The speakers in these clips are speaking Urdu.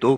2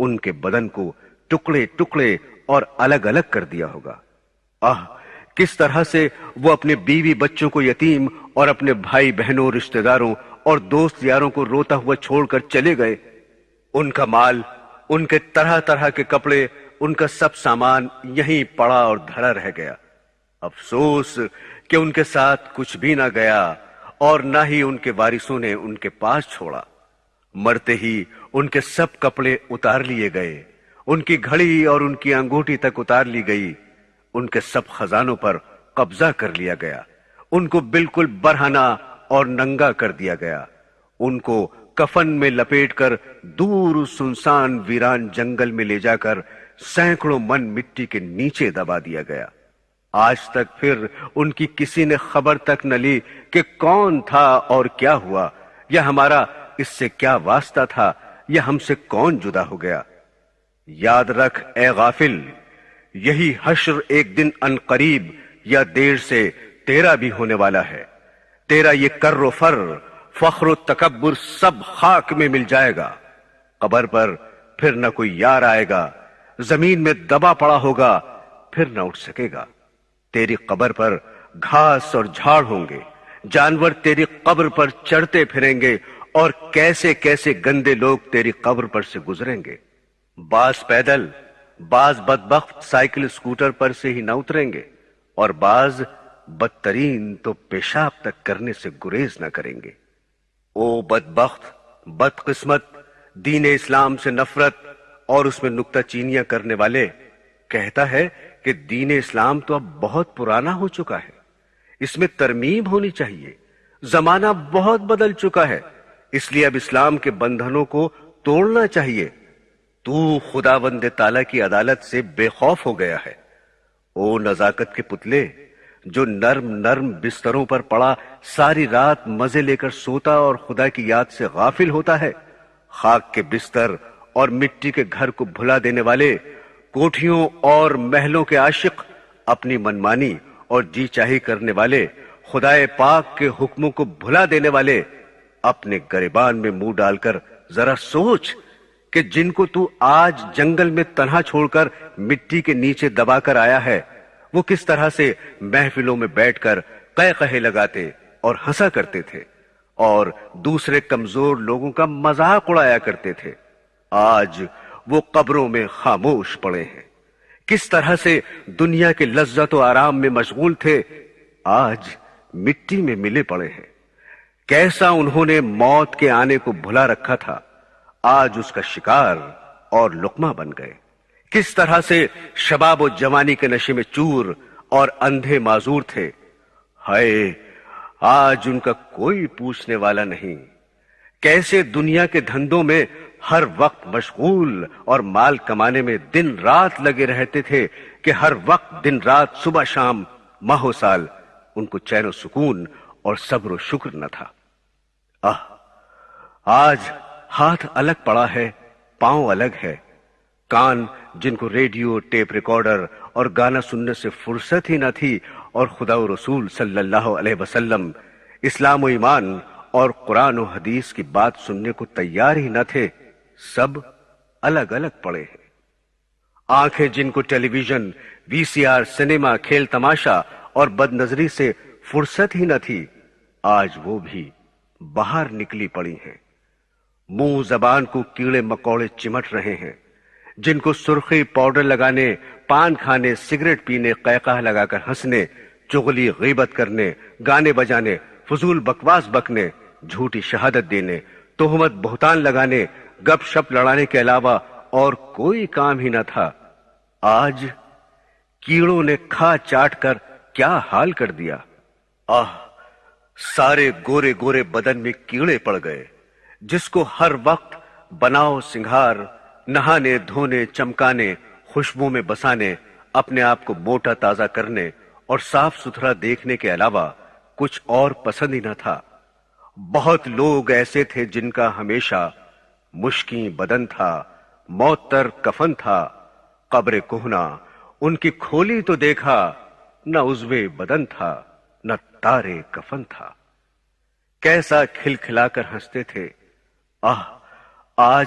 ان کے بدن کو ٹکڑے ٹکڑے اور الگ الگ کر دیا ہوگا۔ کس طرح سے وہ اپنے بیوی بچوں کو یتیم اور اپنے بھائی بہنوں، رشتہ داروں اور دوست یاروں کو روتا ہوا چھوڑ کر چلے گئے۔ ان کا مال، ان کے طرح طرح کے کپڑے، ان کا سب سامان یہیں پڑا اور دھڑا رہ گیا۔ افسوس کہ ان کے ساتھ کچھ بھی نہ گیا اور نہ ہی ان کے وارثوں نے ان کے پاس چھوڑا۔ مرتے ہی ان کے سب کپڑے اتار لیے گئے، ان کی گھڑی اور ان کی انگوٹھی تک اتار لی گئی، ان کے سب خزانوں پر قبضہ کر لیا گیا، ان کو بالکل برہنہ اور ننگا کر دیا گیا، ان کو کفن میں لپیٹ کر دور اس سنسان ویران جنگل میں لے جا کر سینکڑوں من مٹی کے نیچے دبا دیا گیا۔ آج تک پھر ان کی کسی نے خبر تک نہ لی کہ کون تھا اور کیا ہوا، یا ہمارا اس سے کیا واسطہ تھا، یا ہم سے کون جدا ہو گیا۔ یاد رکھ اے غافل، یہی حشر ایک دن ان قریب یا دیر سے تیرا بھی ہونے والا ہے۔ تیرا یہ کر و فر، فخر و تکبر سب خاک میں مل جائے گا۔ قبر پر پھر نہ کوئی یار آئے گا، زمین میں دبا پڑا ہوگا، پھر نہ اٹھ سکے گا۔ تیری قبر پر گھاس اور جھاڑ ہوں گے، جانور تیری قبر پر چڑھتے پھریں گے، اور کیسے کیسے گندے لوگ تیری قبر پر سے گزریں گے۔ بعض پیدل، بعض بدبخت سائیکل اسکوٹر پر سے ہی نہ اتریں گے، اور بعض بدترین تو پیشاب تک کرنے سے گریز نہ کریں گے۔ او بدبخت، بدقسمت، دین اسلام سے نفرت اور اس میں نکتہ چینیاں کرنے والے، کہتا ہے کہ دین اسلام تو اب بہت پرانا ہو چکا ہے، اس میں ترمیم ہونی چاہیے، زمانہ بہت بدل چکا ہے، اس لیے اب اسلام کے بندھنوں کو توڑنا چاہیے۔ تو خداوند تعالیٰ کی عدالت سے بے خوف ہو گیا ہے۔ او نزاکت کے پتلے، جو نرم نرم بستروں پر پڑا ساری رات مزے لے کر سوتا اور خدا کی یاد سے غافل ہوتا ہے، خاک کے بستر اور مٹی کے گھر کو بھلا دینے والے، کوٹھیوں اور محلوں کے عاشق، اپنی منمانی اور جی چاہی کرنے والے، خدائے پاک کے حکموں کو بھلا دینے والے، اپنے گریبان میں منہ ڈال کر ذرا سوچ کہ جن کو تو آج جنگل میں تنہا چھوڑ کر مٹی کے نیچے دبا کر آیا ہے، وہ کس طرح سے محفلوں میں بیٹھ کر قہقہے لگاتے اور ہنسا کرتے تھے اور دوسرے کمزور لوگوں کا مذاق اڑایا کرتے تھے۔ آج وہ قبروں میں خاموش پڑے ہیں۔ کس طرح سے دنیا کے لذت و آرام میں مشغول تھے، آج مٹی میں ملے پڑے ہیں۔ کیسا انہوں نے موت کے آنے کو بھلا رکھا تھا، آج اس کا شکار اور لقمہ بن گئے۔ کس طرح سے شباب و جوانی کے نشے میں چور اور اندھے معذور تھے، ہائے آج ان کا کوئی پوچھنے والا نہیں۔ کیسے دنیا کے دھندوں میں ہر وقت مشغول اور مال کمانے میں دن رات لگے رہتے تھے کہ ہر وقت دن رات صبح شام ماہ و سال ان کو چین و سکون اور صبر و شکر نہ تھا۔ آج ہاتھ الگ پڑا ہے، پاؤں الگ ہے، کان جن کو ریڈیو، ٹیپ ریکارڈر اور گانا سننے سے فرصت ہی نہ تھی، اور خدا و رسول صلی اللہ علیہ وسلم، اسلام و ایمان اور قرآن و حدیث کی بات سننے کو تیار ہی نہ تھے، سب الگ الگ پڑے ہیں۔ آنکھیں جن کو ٹیلی ویژن، وی سی آر، سنیما، کھیل تماشا اور بد نظری سے فرصت ہی نہ تھی، آج وہ بھی باہر نکلی پڑی ہیں۔ منہ زبان کو کیڑے مکوڑے چمٹ رہے ہیں، جن کو سرخی پاؤڈر لگانے، پان کھانے، سگریٹ پینے، قہقہ لگا کر ہنسنے، چغلی غیبت کرنے، گانے بجانے، فضول بکواس بکنے، جھوٹی شہادت دینے، تہمت بہتان لگانے، گپ شپ لڑانے کے علاوہ اور کوئی کام ہی نہ تھا، آج کیڑوں نے کھا چاٹ کر کیا حال کر دیا۔ سارے گورے گورے بدن میں کیڑے پڑ گئے، جس کو ہر وقت بناؤ سنگھار، نہانے دھونے، چمکانے، خوشبو میں بسانے، اپنے آپ کو موٹا تازہ کرنے اور صاف ستھرا دیکھنے کے علاوہ کچھ اور پسند ہی نہ تھا۔ بہت لوگ ایسے تھے جن کا ہمیشہ مشکیں بدن تھا، معطر کفن تھا، قبر کہنا ان کی کھولی تو دیکھا، نہ عضوے بدن تھا، نہ تارے کفن تھا۔ کیسا کھل کھلا کر ہنستے تھے، آج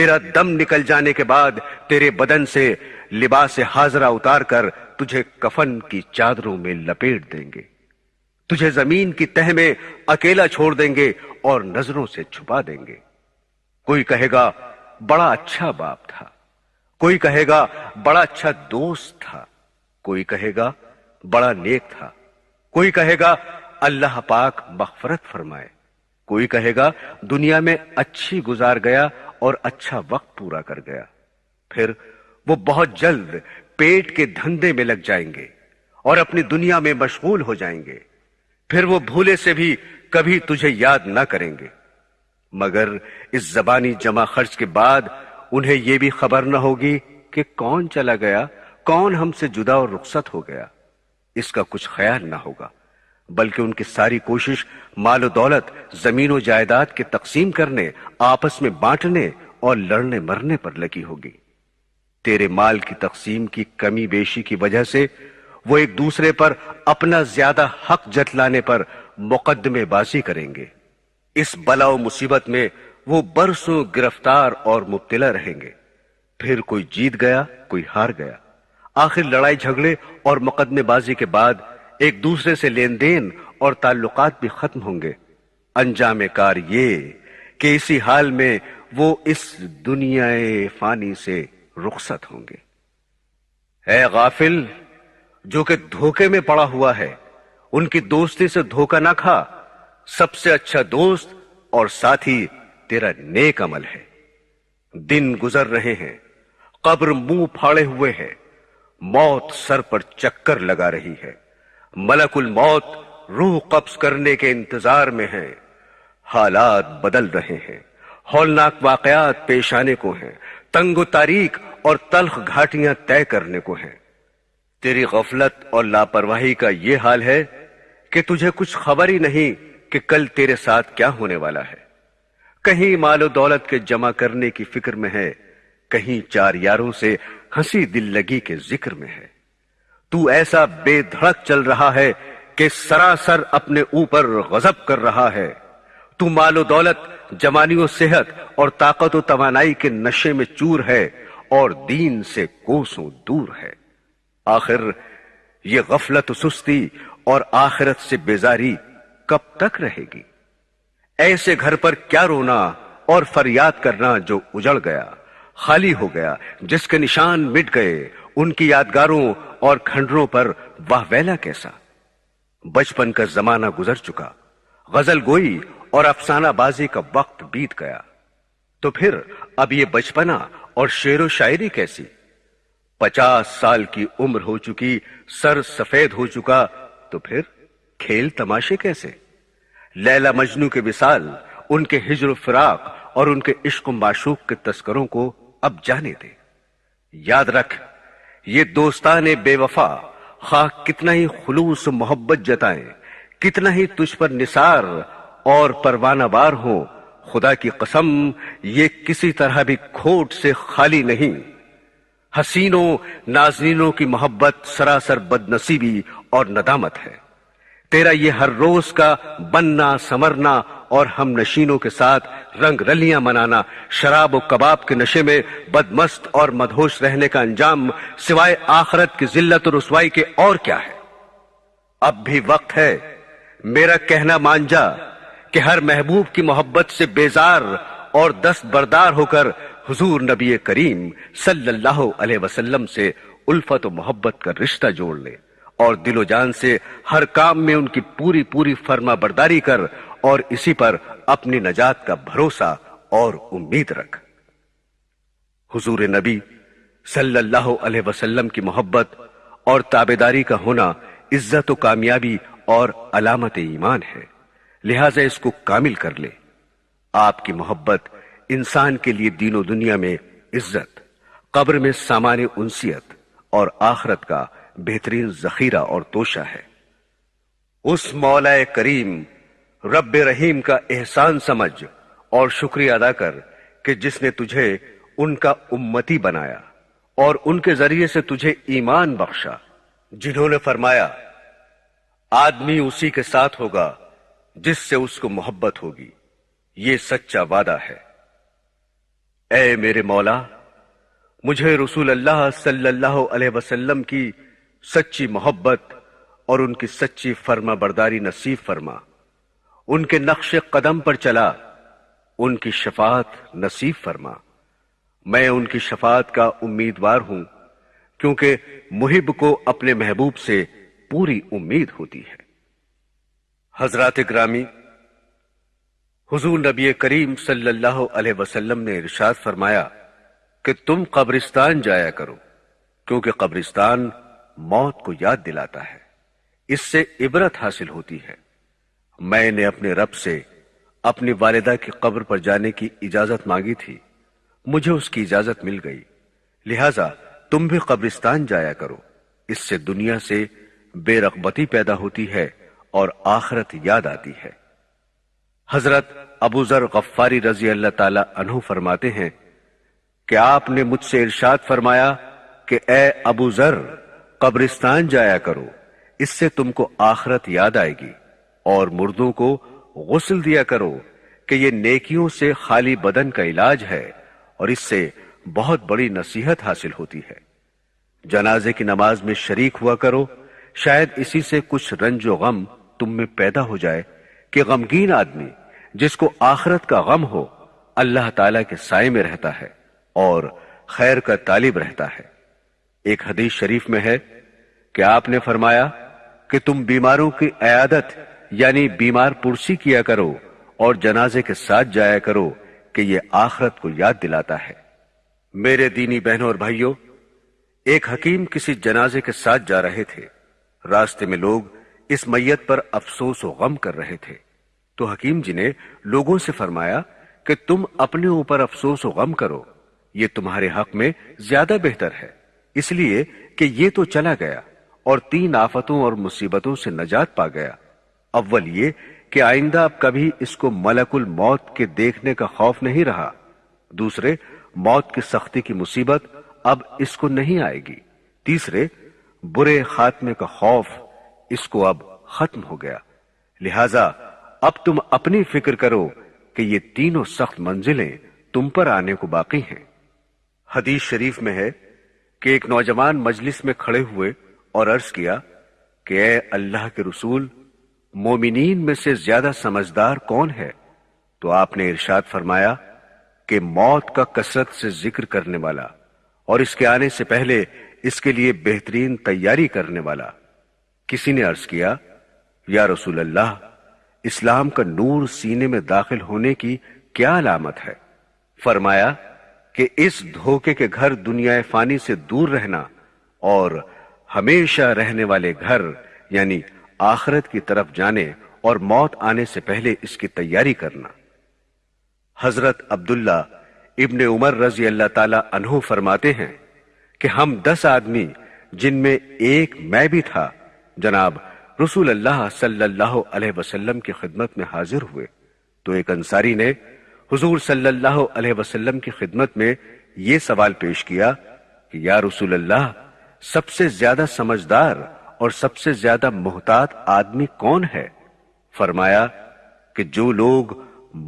تیرا دم نکل جانے کے بعد تیرے بدن سے لباس حاضرہ اتار کر تجھے کفن کی چادروں میں لپیٹ دیں گے، تجھے زمین کی تہ میں اکیلا چھوڑ دیں گے اور نظروں سے چھپا دیں گے۔ کوئی کہے گا بڑا اچھا باپ تھا، کوئی کہے گا بڑا اچھا دوست تھا، کوئی کہے گا بڑا نیک تھا، کوئی کہے گا اللہ پاک مغفرت فرمائے، کوئی کہے گا دنیا میں اچھی گزار گیا اور اچھا وقت پورا کر گیا۔ پھر وہ بہت جلد پیٹ کے دھندے میں لگ جائیں گے اور اپنی دنیا میں مشغول ہو جائیں گے، پھر وہ بھولے سے بھی کبھی تجھے یاد نہ کریں گے، مگر اس زبانی جمع خرچ کے بعد انہیں یہ بھی خبر نہ ہوگی کہ کون چلا گیا، کون ہم سے جدا اور رخصت ہو گیا۔ اس کا کچھ خیال نہ ہوگا، بلکہ ان کی ساری کوشش مال و دولت، زمین و جائیداد کے تقسیم کرنے، آپس میں بانٹنے اور لڑنے مرنے پر لگی ہوگی۔ تیرے مال کی تقسیم کی کمی بیشی کی وجہ سے وہ ایک دوسرے پر اپنا زیادہ حق جتلانے پر مقدمے بازی کریں گے۔ اس بلا و مصیبت میں وہ برسوں گرفتار اور مبتلا رہیں گے، پھر کوئی جیت گیا، کوئی ہار گیا۔ آخر لڑائی جھگڑے اور مقدمے بازی کے بعد ایک دوسرے سے لین دین اور تعلقات بھی ختم ہوں گے۔ انجام کار یہ کہ اسی حال میں وہ اس دنیا فانی سے رخصت ہوں گے۔ اے غافل، جو کہ دھوکے میں پڑا ہوا ہے، ان کی دوستی سے دھوکہ نہ کھا۔ سب سے اچھا دوست اور ساتھی تیرا نیک عمل ہے۔ دن گزر رہے ہیں، قبر منہ پھاڑے ہوئے ہے، موت سر پر چکر لگا رہی ہے، ملک الموت روح قبض کرنے کے انتظار میں ہے۔ حالات بدل رہے ہیں، ہولناک واقعات پیش آنے کو ہیں، تنگ و تاریک اور تلخ گھاٹیاں طے کرنے کو ہیں۔ تیری غفلت اور لاپرواہی کا یہ حال ہے کہ تجھے کچھ خبر ہی نہیں کہ کل تیرے ساتھ کیا ہونے والا ہے۔ کہیں مال و دولت کے جمع کرنے کی فکر میں ہے، کہیں چار یاروں سے ہنسی دل لگی کے ذکر میں ہے۔ تو ایسا بے دھڑک چل رہا ہے کہ سراسر اپنے اوپر غضب کر رہا ہے۔ تو مال و دولت، جوانی و صحت اور طاقت و توانائی کے نشے میں چور ہے اور دین سے کوسوں دور ہے۔ آخر یہ غفلت و سستی اور آخرت سے بیزاری کب تک رہے گی؟ ایسے گھر پر کیا رونا اور فریاد کرنا جو اجڑ گیا، خالی ہو گیا، جس کے نشان مٹ گئے، ان کی یادگاروں اور کھنڈروں پر واہ ویلا کیسا۔ بچپن کا زمانہ گزر چکا، غزل گوئی اور افسانہ بازی کا وقت بیت گیا، تو پھر اب یہ بچپنا اور شعر و شاعری کیسی؟ 50 سال کی عمر ہو چکی، سر سفید ہو چکا، تو پھر کھیل تماشے کیسے؟ لیلا مجنو کے وصال، ان کے ہجر و فراق اور ان کے عشق و معشوق کے تذکروں کو اب جانے دے۔ یاد رکھ، یہ دوستان بے وفا خواہ کتنا ہی خلوص و محبت جتائیں، کتنا ہی تجھ پر نثار اور پروانہ وار ہوں، خدا کی قسم یہ کسی طرح بھی کھوٹ سے خالی نہیں۔ حسینوں ناظرینوں کی محبت سراسر بد نصیبی اور ندامت ہے۔ تیرا یہ ہر روز کا بننا سمرنا اور ہم نشینوں کے ساتھ رنگ رلیاں منانا، شراب و کباب کے نشے میں بدمست اور مدہوش رہنے کا انجام سوائے آخرت کی ذلت و رسوائی کے اور کیا ہے؟ اب بھی وقت ہے، میرا کہنا مان جا کہ ہر محبوب کی محبت سے بیزار اور دست بردار ہو کر حضور نبی کریم صلی اللہ علیہ وسلم سے الفت و محبت کا رشتہ جوڑ لے، اور دل و جان سے ہر کام میں ان کی پوری پوری فرما برداری کر، اور اسی پر اپنی نجات کا بھروسہ اور امید رکھ۔ حضور نبی صلی اللہ علیہ وسلم کی محبت اور تابعداری کا ہونا عزت و کامیابی اور علامت ایمان ہے، لہٰذا اس کو کامل کر لے۔ آپ کی محبت انسان کے لیے دین و دنیا میں عزت، قبر میں سامان انسیت اور آخرت کا بہترین ذخیرہ اور توشہ ہے۔ اس مولا کریم رب رحیم کا احسان سمجھ اور شکریہ ادا کر کہ جس نے تجھے ان کا امتی بنایا اور ان کے ذریعے سے تجھے ایمان بخشا، جنہوں نے فرمایا آدمی اسی کے ساتھ ہوگا جس سے اس کو محبت ہوگی، یہ سچا وعدہ ہے۔ اے میرے مولا، مجھے رسول اللہ صلی اللہ علیہ وسلم کی سچی محبت اور ان کی سچی فرما برداری نصیب فرما، ان کے نقش قدم پر چلا، ان کی شفاعت نصیب فرما۔ میں ان کی شفاعت کا امیدوار ہوں، کیونکہ محب کو اپنے محبوب سے پوری امید ہوتی ہے۔ حضرات گرامی، حضور نبی کریم صلی اللہ علیہ وسلم نے ارشاد فرمایا کہ تم قبرستان جایا کرو، کیونکہ قبرستان موت کو یاد دلاتا ہے، اس سے عبرت حاصل ہوتی ہے۔ میں نے اپنے رب سے اپنی والدہ کی قبر پر جانے کی اجازت مانگی تھی، مجھے اس کی اجازت مل گئی، لہٰذا تم بھی قبرستان جایا کرو، اس سے دنیا سے بے رغبتی پیدا ہوتی ہے اور آخرت یاد آتی ہے۔ حضرت ابو ذر غفاری رضی اللہ تعالی عنہ فرماتے ہیں کہ آپ نے مجھ سے ارشاد فرمایا کہ اے ابو ذر، قبرستان جایا کرو، اس سے تم کو آخرت یاد آئے گی، اور مردوں کو غسل دیا کرو کہ یہ نیکیوں سے خالی بدن کا علاج ہے اور اس سے بہت بڑی نصیحت حاصل ہوتی ہے۔ جنازے کی نماز میں شریک ہوا کرو، شاید اسی سے کچھ رنج و غم تم میں پیدا ہو جائے کہ غمگین آدمی جس کو آخرت کا غم ہو اللہ تعالیٰ کے سائے میں رہتا ہے اور خیر کا طالب رہتا ہے۔ ایک حدیث شریف میں ہے کہ آپ نے فرمایا کہ تم بیماروں کی عیادت یعنی بیمار پرسی کیا کرو اور جنازے کے ساتھ جایا کرو کہ یہ آخرت کو یاد دلاتا ہے۔ میرے دینی بہنوں اور بھائیوں، ایک حکیم کسی جنازے کے ساتھ جا رہے تھے، راستے میں لوگ اس میت پر افسوس و غم کر رہے تھے، تو حکیم جی نے لوگوں سے فرمایا کہ تم اپنے اوپر افسوس و غم کرو، یہ تمہارے حق میں زیادہ بہتر ہے، اس لیے کہ یہ تو چلا گیا اور 3 آفتوں اور مصیبتوں سے نجات پا گیا۔ اول یہ کہ آئندہ اب کبھی اس کو ملک الموت کے دیکھنے کا خوف نہیں رہا، دوسرے موت کی سختی کی مصیبت اب اس کو نہیں آئے گی، تیسرے برے خاتمے کا خوف اس کو اب ختم ہو گیا، لہذا اب تم اپنی فکر کرو کہ یہ تینوں سخت منزلیں تم پر آنے کو باقی ہیں۔ حدیث شریف میں ہے کہ ایک نوجوان مجلس میں کھڑے ہوئے اور عرض کیا کہ اے اللہ کے رسول، مومنین میں سے زیادہ سمجھدار کون ہے؟ تو آپ نے ارشاد فرمایا کہ موت کا کثرت سے ذکر کرنے والا اور اس کے آنے سے پہلے اس کے لیے بہترین تیاری کرنے والا۔ کسی نے عرض کیا یا رسول اللہ، اسلام کا نور سینے میں داخل ہونے کی کیا علامت ہے؟ فرمایا کہ اس دھوکے کے گھر دنیا فانی سے دور رہنا اور ہمیشہ رہنے والے گھر یعنی آخرت کی طرف جانے اور موت آنے سے پہلے اس کی تیاری کرنا۔ حضرت عبداللہ ابن عمر رضی اللہ تعالی عنہ فرماتے ہیں کہ ہم 10 آدمی جن میں ایک میں بھی تھا جناب رسول اللہ صلی اللہ علیہ وسلم کی خدمت میں حاضر ہوئے، تو ایک انصاری نے حضور صلی اللہ علیہ وسلم کی خدمت میں یہ سوال پیش کیا کہ یا رسول اللہ، سب سے زیادہ سمجھدار اور سب سے زیادہ محتاط آدمی کون ہے؟ فرمایا کہ جو لوگ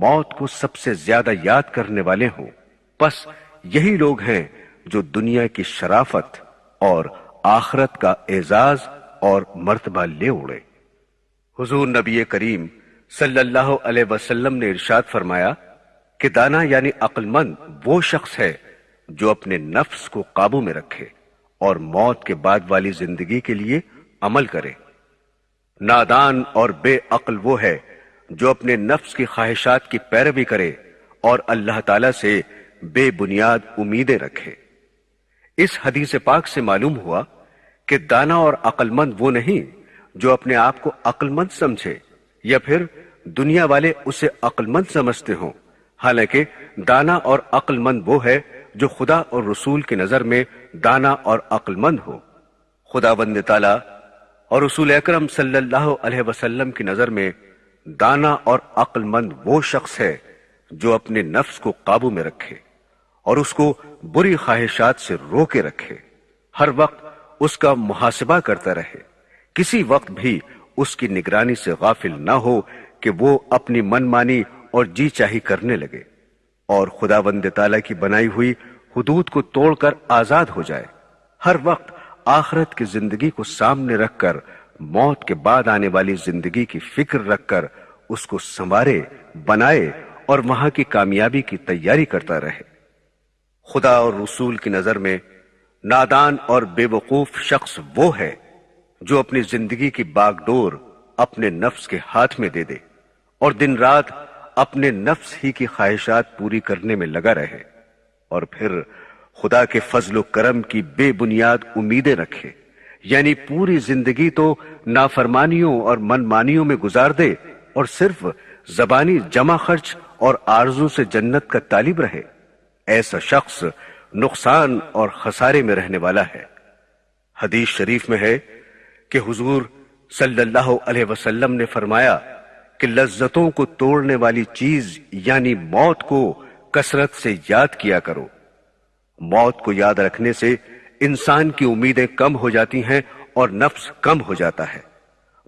موت کو سب سے زیادہ یاد کرنے والے ہوں، پس یہی لوگ ہیں جو دنیا کی شرافت اور آخرت کا اعزاز اور مرتبہ لے اڑے۔ حضور نبی کریم صلی اللہ علیہ وسلم نے ارشاد فرمایا کہ دانا یعنی عقل مند وہ شخص ہے جو اپنے نفس کو قابو میں رکھے اور موت کے بعد والی زندگی کے لیے عمل کرے۔ نادان اور بے عقل وہ ہے جو اپنے نفس کی خواہشات کی پیروی کرے اور اللہ تعالیٰ سے بے بنیاد امیدیں رکھے۔ اس حدیث پاک سے معلوم ہوا کہ دانا اور عقل مند وہ نہیں جو اپنے آپ کو عقل مند سمجھے یا پھر دنیا والے اسے عقل مند سمجھتے ہوں، حالانکہ دانا اور عقل مند وہ ہے جو خدا اور رسول کی نظر میں دانا اور عقل مند ہو۔ خداوند تعالیٰ اور رسول اکرم صلی اللہ علیہ وسلم کی نظر میں دانا اور عقل مند وہ شخص ہے جو اپنے نفس کو قابو میں رکھے اور اس کو بری خواہشات سے روکے رکھے، ہر وقت اس کا محاسبہ کرتا رہے، کسی وقت بھی اس کی نگرانی سے غافل نہ ہو کہ وہ اپنی من مانی اور جی چاہی کرنے لگے، اور خداوند تعالیٰ کی بنائی ہوئی حدود کو توڑ کر آزاد ہو جائے، ہر وقت آخرت کی زندگی کو سامنے رکھ کر، موت کے بعد آنے والی زندگی کی فکر رکھ کر اس کو سنوارے، بنائے اور وہاں کی کامیابی کی تیاری کرتا رہے۔ خدا اور رسول کی نظر میں نادان اور بے وقوف شخص وہ ہے جو اپنی زندگی کی باغ ڈور اپنے نفس کے ہاتھ میں دے دے اور دن رات اپنے نفس ہی کی خواہشات پوری کرنے میں لگا رہے، اور پھر خدا کے فضل و کرم کی بے بنیاد امیدیں رکھے، یعنی پوری زندگی تو نافرمانیوں اور منمانیوں میں گزار دے اور صرف زبانی جمع خرچ اور آرزو سے جنت کا طالب رہے۔ ایسا شخص نقصان اور خسارے میں رہنے والا ہے۔ حدیث شریف میں ہے کہ حضور صلی اللہ علیہ وسلم نے فرمایا کہ لذتوں کو توڑنے والی چیز یعنی موت کو کثرت سے یاد کیا کرو۔ موت کو یاد رکھنے سے انسان کی امیدیں کم ہو جاتی ہیں اور نفس کم ہو جاتا ہے۔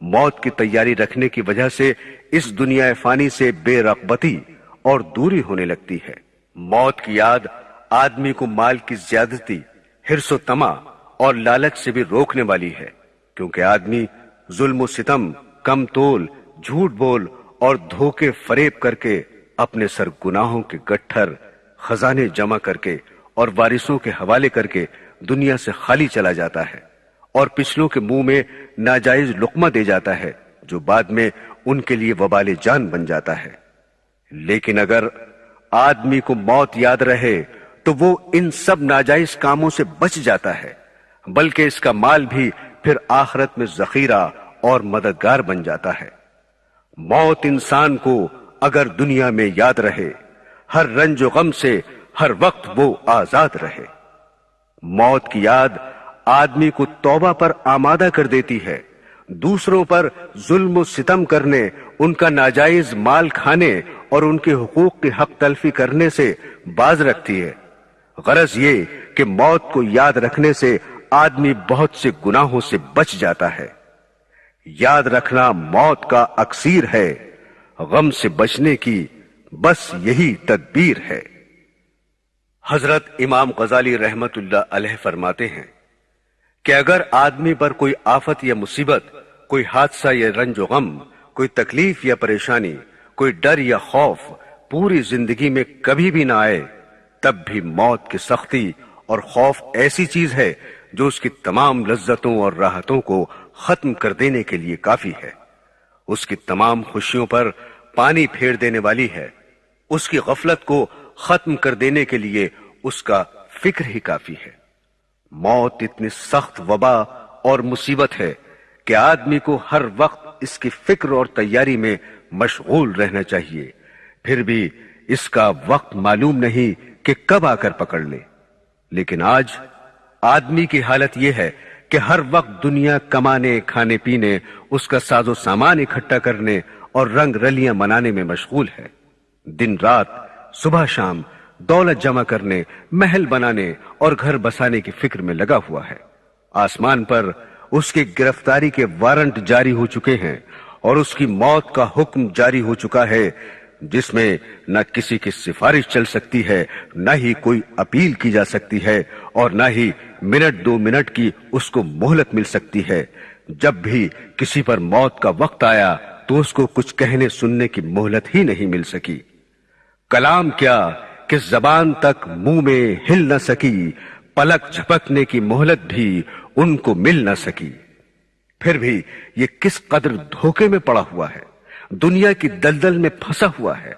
موت کی تیاری رکھنے کی وجہ سے اس دنیا فانی سے بے رغبتی اور دوری ہونے لگتی ہے۔ موت کی یاد آدمی کو مال کی زیادتی، حرص و طمع اور لالچ سے بھی روکنے والی ہے، کیونکہ آدمی ظلم و ستم، کم تول، جھوٹ بول اور دھوکے فریب کر کے اپنے سر گناہوں کے گٹھر خزانے جمع کر کے اور وارثوں کے حوالے کر کے دنیا سے خالی چلا جاتا ہے، اور پچھلوں کے منہ میں ناجائز لقمہ دے جاتا ہے جو بعد میں ان کے لیے وبال جان بن جاتا ہے۔ لیکن اگر آدمی کو موت یاد رہے تو وہ ان سب ناجائز کاموں سے بچ جاتا ہے، بلکہ اس کا مال بھی پھر آخرت میں ذخیرہ اور مددگار بن جاتا ہے۔ موت انسان کو اگر دنیا میں یاد رہے، ہر رنج و غم سے ہر وقت وہ آزاد رہے۔ موت کی یاد آدمی کو توبہ پر آمادہ کر دیتی ہے، دوسروں پر ظلم و ستم کرنے، ان کا ناجائز مال کھانے اور ان کے حقوق کی حق تلفی کرنے سے باز رکھتی ہے۔ غرض یہ کہ موت کو یاد رکھنے سے آدمی بہت سے گناہوں سے بچ جاتا ہے۔ یاد رکھنا موت کا اکسیر ہے، غم سے بچنے کی بس یہی تدبیر ہے۔ حضرت امام غزالی رحمت اللہ علیہ فرماتے ہیں کہ اگر آدمی پر کوئی آفت یا مصیبت، کوئی حادثہ یا رنج و غم، کوئی تکلیف یا پریشانی، کوئی ڈر یا خوف پوری زندگی میں کبھی بھی نہ آئے، تب بھی موت کی سختی اور خوف ایسی چیز ہے جو اس کی تمام لذتوں اور راحتوں کو ختم کر دینے کے لیے کافی ہے، اس کی تمام خوشیوں پر پانی پھیر دینے والی ہے، اس کی غفلت کو ختم کر دینے کے لیے اس کا فکر ہی کافی ہے۔ موت اتنی سخت وبا اور مصیبت ہے کہ آدمی کو ہر وقت اس کی فکر اور تیاری میں مشغول رہنا چاہیے، پھر بھی اس کا وقت معلوم نہیں کہ کب آ کر پکڑ لے۔ لیکن آج آدمی کی حالت یہ ہے کہ ہر وقت دنیا کمانے، کھانے پینے، اس کا ساز و سامان اکٹھا کرنے اور رنگ رلیاں منانے میں مشغول ہے، دن رات، صبح شام دولت جمع کرنے، محل بنانے اور گھر بسانے کی فکر میں لگا ہوا ہے۔ آسمان پر اس کی گرفتاری کے وارنٹ جاری ہو چکے ہیں اور اس کی موت کا حکم جاری ہو چکا ہے، جس میں نہ کسی کی سفارش چل سکتی ہے، نہ ہی کوئی اپیل کی جا سکتی ہے، اور نہ ہی منٹ دو منٹ کی اس کو مہلت مل سکتی ہے۔ جب بھی کسی پر موت کا وقت آیا تو اس کو کچھ کہنے سننے کی مہلت ہی نہیں مل سکی۔ کلام کیا کہ زبان تک منہ میں ہل نہ سکی، پلک جھپکنے کی مہلت بھی ان کو مل نہ سکی۔ پھر بھی یہ کس قدر دھوکے میں پڑا ہوا ہے، دنیا کی دلدل میں پھنسا ہوا ہے،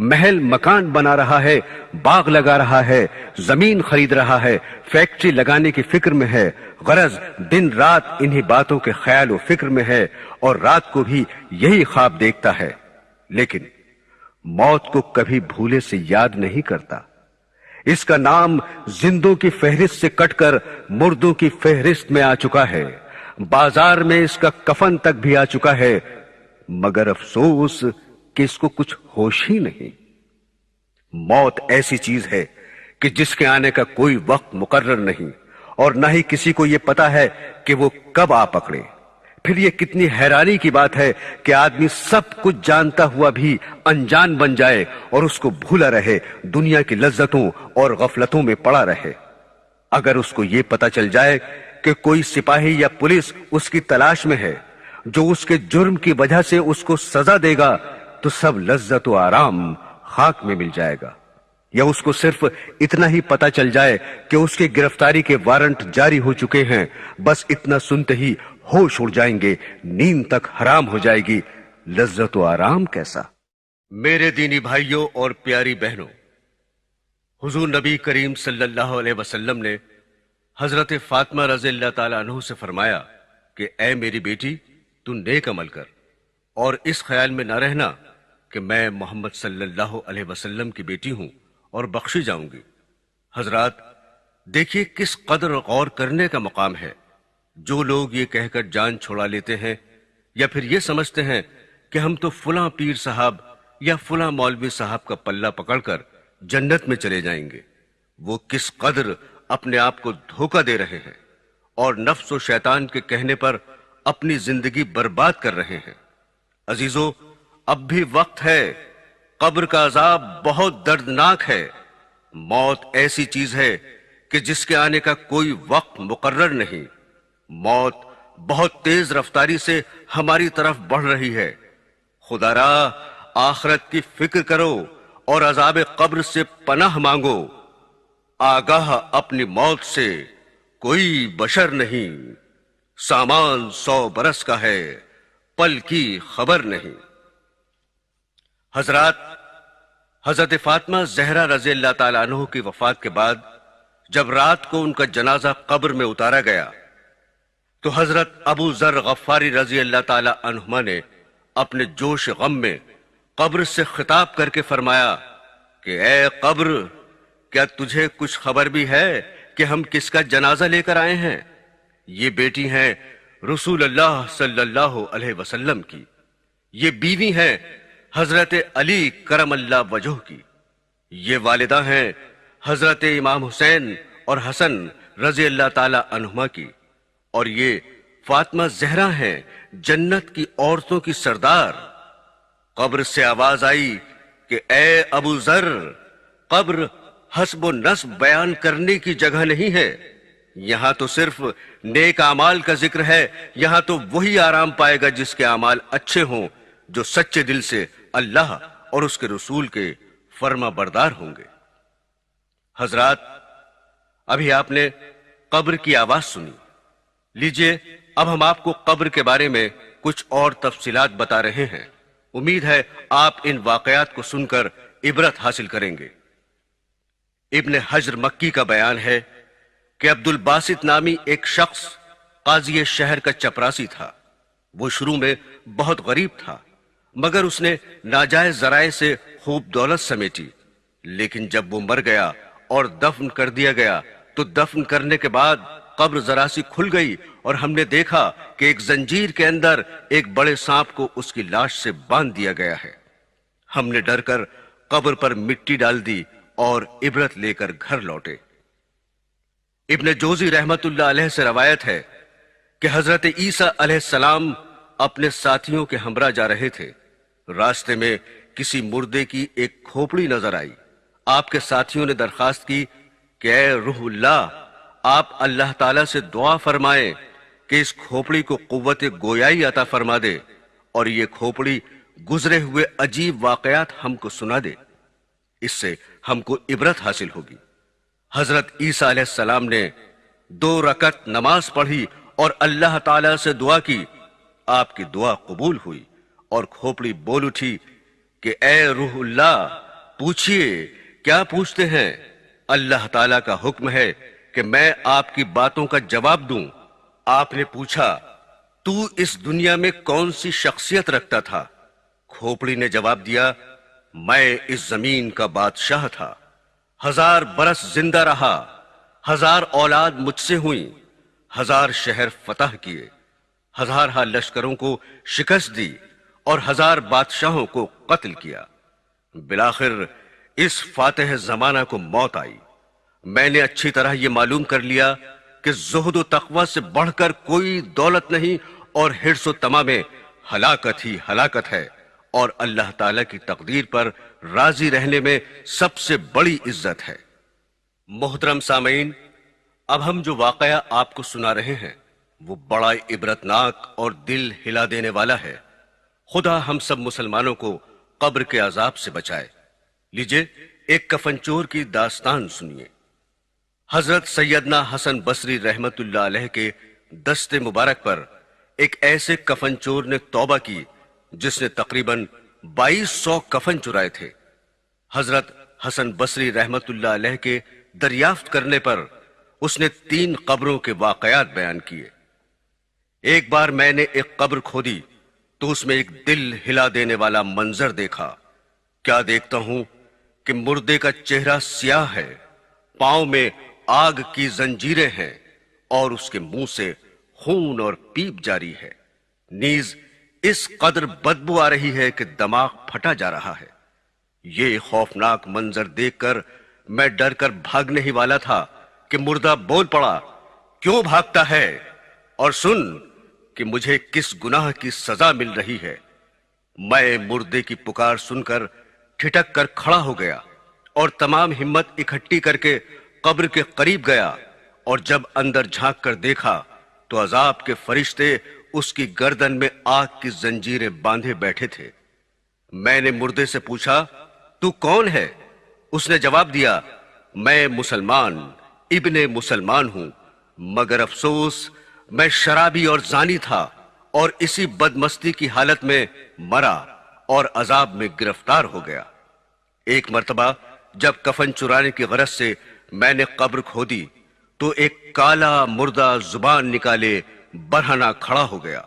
محل مکان بنا رہا ہے، باغ لگا رہا ہے، زمین خرید رہا ہے، فیکٹری لگانے کی فکر میں ہے، غرض دن رات انہی باتوں کے خیال و فکر میں ہے اور رات کو بھی یہی خواب دیکھتا ہے، لیکن موت کو کبھی بھولے سے یاد نہیں کرتا۔ اس کا نام زندوں کی فہرست سے کٹ کر مردوں کی فہرست میں آ چکا ہے، بازار میں اس کا کفن تک بھی آ چکا ہے، مگر افسوس کہ اس کو کچھ ہوش ہی نہیں۔ موت ایسی چیز ہے کہ جس کے آنے کا کوئی وقت مقرر نہیں، اور نہ ہی کسی کو یہ پتا ہے کہ وہ کب آ پکڑے۔ پھر یہ کتنی حیرانی کی بات ہے کہ آدمی سب کچھ جانتا ہوا بھی انجان بن جائے اور اس کو بھولا رہے، دنیا کی لذتوں اور غفلتوں میں پڑا رہے۔ اگر اس کو یہ پتا چل جائے کہ کوئی سپاہی یا پولیس اس کی تلاش میں ہے جو اس کے جرم کی وجہ سے اس کو سزا دے گا، تو سب لذت و آرام خاک میں مل جائے گا۔ یا اس کو صرف اتنا ہی پتا چل جائے کہ اس کے گرفتاری کے وارنٹ جاری ہو چکے ہیں، بس اتنا سنتے ہی ہوش اڑ جائیں گے، نیند تک حرام ہو جائے گی، لذت و آرام کیسا۔ میرے دینی بھائیوں اور پیاری بہنوں، حضور نبی کریم صلی اللہ علیہ وسلم نے حضرت فاطمہ رضی اللہ تعالیٰ عنہ سے فرمایا کہ اے میری بیٹی، تو نیک عمل کر اور اس خیال میں نہ رہنا کہ میں محمد صلی اللہ علیہ وسلم کی بیٹی ہوں اور بخشی جاؤں گی۔ حضرات، دیکھیے کس قدر غور کرنے کا مقام ہے۔ جو لوگ یہ کہہ کر جان چھوڑا لیتے ہیں یا پھر یہ سمجھتے ہیں کہ ہم تو فلاں پیر صاحب یا فلاں مولوی صاحب کا پلہ پکڑ کر جنت میں چلے جائیں گے، وہ کس قدر اپنے آپ کو دھوکہ دے رہے ہیں اور نفس و شیطان کے کہنے پر اپنی زندگی برباد کر رہے ہیں۔ عزیزو، اب بھی وقت ہے، قبر کا عذاب بہت دردناک ہے۔ موت ایسی چیز ہے کہ جس کے آنے کا کوئی وقت مقرر نہیں۔ موت بہت تیز رفتاری سے ہماری طرف بڑھ رہی ہے۔ خدا را آخرت کی فکر کرو اور عذاب قبر سے پناہ مانگو۔ آگاہ اپنی موت سے کوئی بشر نہیں، سامان 100 برس کا ہے، پل کی خبر نہیں۔ حضرات، حضرت فاطمہ زہرا رضی اللہ تعالیٰ عنہ کی وفات کے بعد جب رات کو ان کا جنازہ قبر میں اتارا گیا تو حضرت ابو ذر غفاری رضی اللہ تعالیٰ عنہما نے اپنے جوش غم میں قبر سے خطاب کر کے فرمایا کہ اے قبر، کیا تجھے کچھ خبر بھی ہے کہ ہم کس کا جنازہ لے کر آئے ہیں؟ یہ بیٹی ہیں رسول اللہ صلی اللہ علیہ وسلم کی، یہ بیوی ہیں حضرت علی کرم اللہ وجہ کی، یہ والدہ ہیں حضرت امام حسین اور حسن رضی اللہ تعالی عنہما کی، اور یہ فاطمہ زہرا ہیں جنت کی عورتوں کی سردار۔ قبر سے آواز آئی کہ اے ابو ذر، قبر حسب و نسب بیان کرنے کی جگہ نہیں ہے، یہاں تو صرف نیک اعمال کا ذکر ہے، یہاں تو وہی آرام پائے گا جس کے اعمال اچھے ہوں، جو سچے دل سے اللہ اور اس کے رسول کے فرما بردار ہوں گے۔ حضرات، ابھی آپ نے قبر کی آواز سنی، لیجئے اب ہم آپ کو قبر کے بارے میں کچھ اور تفصیلات بتا رہے ہیں۔ امید ہے آپ ان واقعات کو سن کر عبرت حاصل کریں گے۔ ابن حجر مکی کا بیان ہے کہ عبد الباسط نامی ایک شخص قاضی شہر کا چپراسی تھا۔ وہ شروع میں بہت غریب تھا، مگر اس نے ناجائز ذرائع سے خوب دولت سمیٹی، لیکن جب وہ مر گیا اور دفن کر دیا گیا تو دفن کرنے کے بعد قبر ذرا سی کھل گئی اور ہم نے دیکھا کہ ایک زنجیر کے اندر ایک بڑے سانپ کو اس کی لاش سے باندھ دیا گیا ہے۔ ہم نے ڈر کر قبر پر مٹی ڈال دی اور عبرت لے کر گھر لوٹے۔ ابن جوزی رحمت اللہ علیہ سے روایت ہے کہ حضرت عیسیٰ علیہ السلام اپنے ساتھیوں کے ہمراہ جا رہے تھے، راستے میں کسی مردے کی ایک کھوپڑی نظر آئی۔ آپ کے ساتھیوں نے درخواست کی کہ اے روح اللہ، آپ اللہ تعالیٰ سے دعا فرمائیں کہ اس کھوپڑی کو قوت گویائی عطا فرما دے اور یہ کھوپڑی گزرے ہوئے عجیب واقعات ہم کو سنا دے، اس سے ہم کو عبرت حاصل ہوگی۔ حضرت عیسیٰ علیہ السلام نے 2 رکعت نماز پڑھی اور اللہ تعالیٰ سے دعا کی، آپ کی دعا قبول ہوئی اور کھوپڑی بول اٹھی کہ اے روح اللہ، پوچھئے کیا پوچھتے ہیں؟ اللہ تعالیٰ کا حکم ہے کہ میں آپ کی باتوں کا جواب دوں۔ آپ نے پوچھا، تو اس دنیا میں کون سی شخصیت رکھتا تھا؟ کھوپڑی نے جواب دیا، میں اس زمین کا بادشاہ تھا، 1000 برس زندہ رہا، 1000 اولاد مجھ سے ہوئیں، 1000 شہر فتح کیے، 1000 لشکروں کو شکست دی اور 1000 بادشاہوں کو قتل کیا۔ بالآخر اس فاتح زمانہ کو موت آئی۔ میں نے اچھی طرح یہ معلوم کر لیا کہ زہد و تقوی سے بڑھ کر کوئی دولت نہیں اور حرص و طمع میں ہلاکت ہی ہلاکت ہے، اور اللہ تعالی کی تقدیر پر راضی رہنے میں سب سے بڑی عزت ہے۔ محترم سامعین، اب ہم جو واقعہ آپ کو سنا رہے ہیں وہ بڑا عبرتناک اور دل ہلا دینے والا ہے۔ خدا ہم سب مسلمانوں کو قبر کے عذاب سے بچائے۔ لیجئے ایک کفن چور کی داستان سنیے۔ حضرت سیدنا حسن بصری رحمت اللہ علیہ کے دست مبارک پر ایک ایسے کفن چور نے توبہ کی جس نے تقریباً 2200 کفن چرائے تھے۔ حضرت حسن بصری رحمت اللہ علیہ کے دریافت کرنے پر اس نے 3 قبروں کے واقعات بیان کیے۔ ایک بار میں نے ایک قبر کھودی تو اس میں ایک دل ہلا دینے والا منظر دیکھا۔ کیا دیکھتا ہوں کہ مردے کا چہرہ سیاہ ہے، پاؤں میں آگ کی زنجیریں ہیں اور اس کے منہ سے خون اور پیپ جاری ہے، نیز اس قدر بدبو آ رہی ہے کہ دماغ پھٹا جا رہا ہے۔ یہ خوفناک منظر دیکھ کر میں ڈر کر بھاگنے ہی والا تھا کہ مردہ بول پڑا، کیوں بھاگتا ہے؟ اور سن کہ مجھے کس گناہ کی سزا مل رہی ہے۔ میں مردے کی پکار سن کر ٹھٹک کر کھڑا ہو گیا اور تمام ہمت اکٹھی کر کے قبر کے قریب گیا، اور جب اندر جھانک کر دیکھا تو عذاب کے فرشتے اس کی گردن میں آگ کی زنجیریں باندھے بیٹھے تھے۔ میں نے مردے سے پوچھا، تو کون ہے؟ اس نے جواب دیا، میں مسلمان ابن مسلمان ہوں، مگر افسوس میں شرابی اور زانی تھا اور اسی بدمستی کی حالت میں مرا اور عذاب میں گرفتار ہو گیا۔ ایک مرتبہ جب کفن چرانے کی غرض سے میں نے قبر کھودی تو ایک کالا مردہ زبان نکالے برہنہ کھڑا ہو گیا۔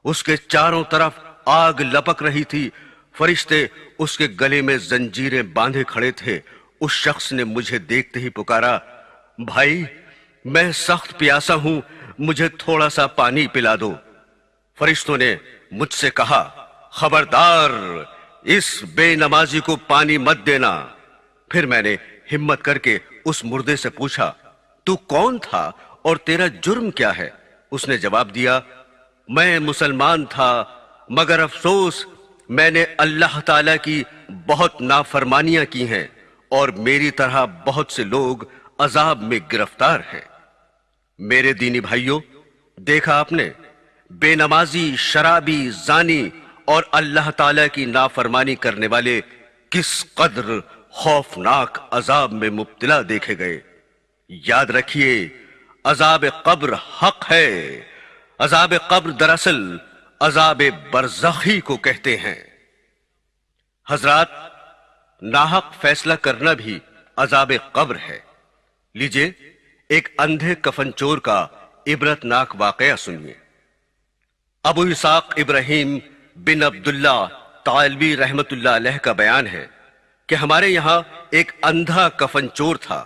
اس کے چاروں طرف آگ لپک رہی تھی، فرشتے اس کے گلے میں زنجیریں باندھے کھڑے تھے۔ اس شخص نے مجھے دیکھتے ہی پکارا، بھائی میں سخت پیاسا ہوں، مجھے تھوڑا سا پانی پلا دو۔ فرشتوں نے مجھ سے کہا، خبردار، اس بے نمازی کو پانی مت دینا۔ پھر میں نے ہمت کر کے اس مردے سے پوچھا، تو کون تھا اور تیرا جرم کیا ہے؟ اس نے جواب دیا، میں مسلمان تھا، مگر افسوس میں نے اللہ تعالی کی بہت نافرمانیاں کی ہیں اور میری طرح بہت سے لوگ عذاب میں گرفتار ہیں۔ میرے دینی بھائیوں، دیکھا آپ نے، بے نمازی، شرابی، زانی اور اللہ تعالی کی نافرمانی کرنے والے کس قدر خوفناک عذاب میں مبتلا دیکھے گئے۔ یاد رکھیے، عذاب قبر حق ہے۔ عذاب قبر دراصل عذاب برزخی کو کہتے ہیں۔ حضرات، ناحق فیصلہ کرنا بھی عذاب قبر ہے۔ لیجئے ایک اندھے کفن چور کا عبرتناک واقعہ سنیے۔ ابو اسحاق ابراہیم بن عبداللہ طالبی رحمت اللہ علیہ کا بیان ہے کہ ہمارے یہاں ایک اندھا کفن چور تھا۔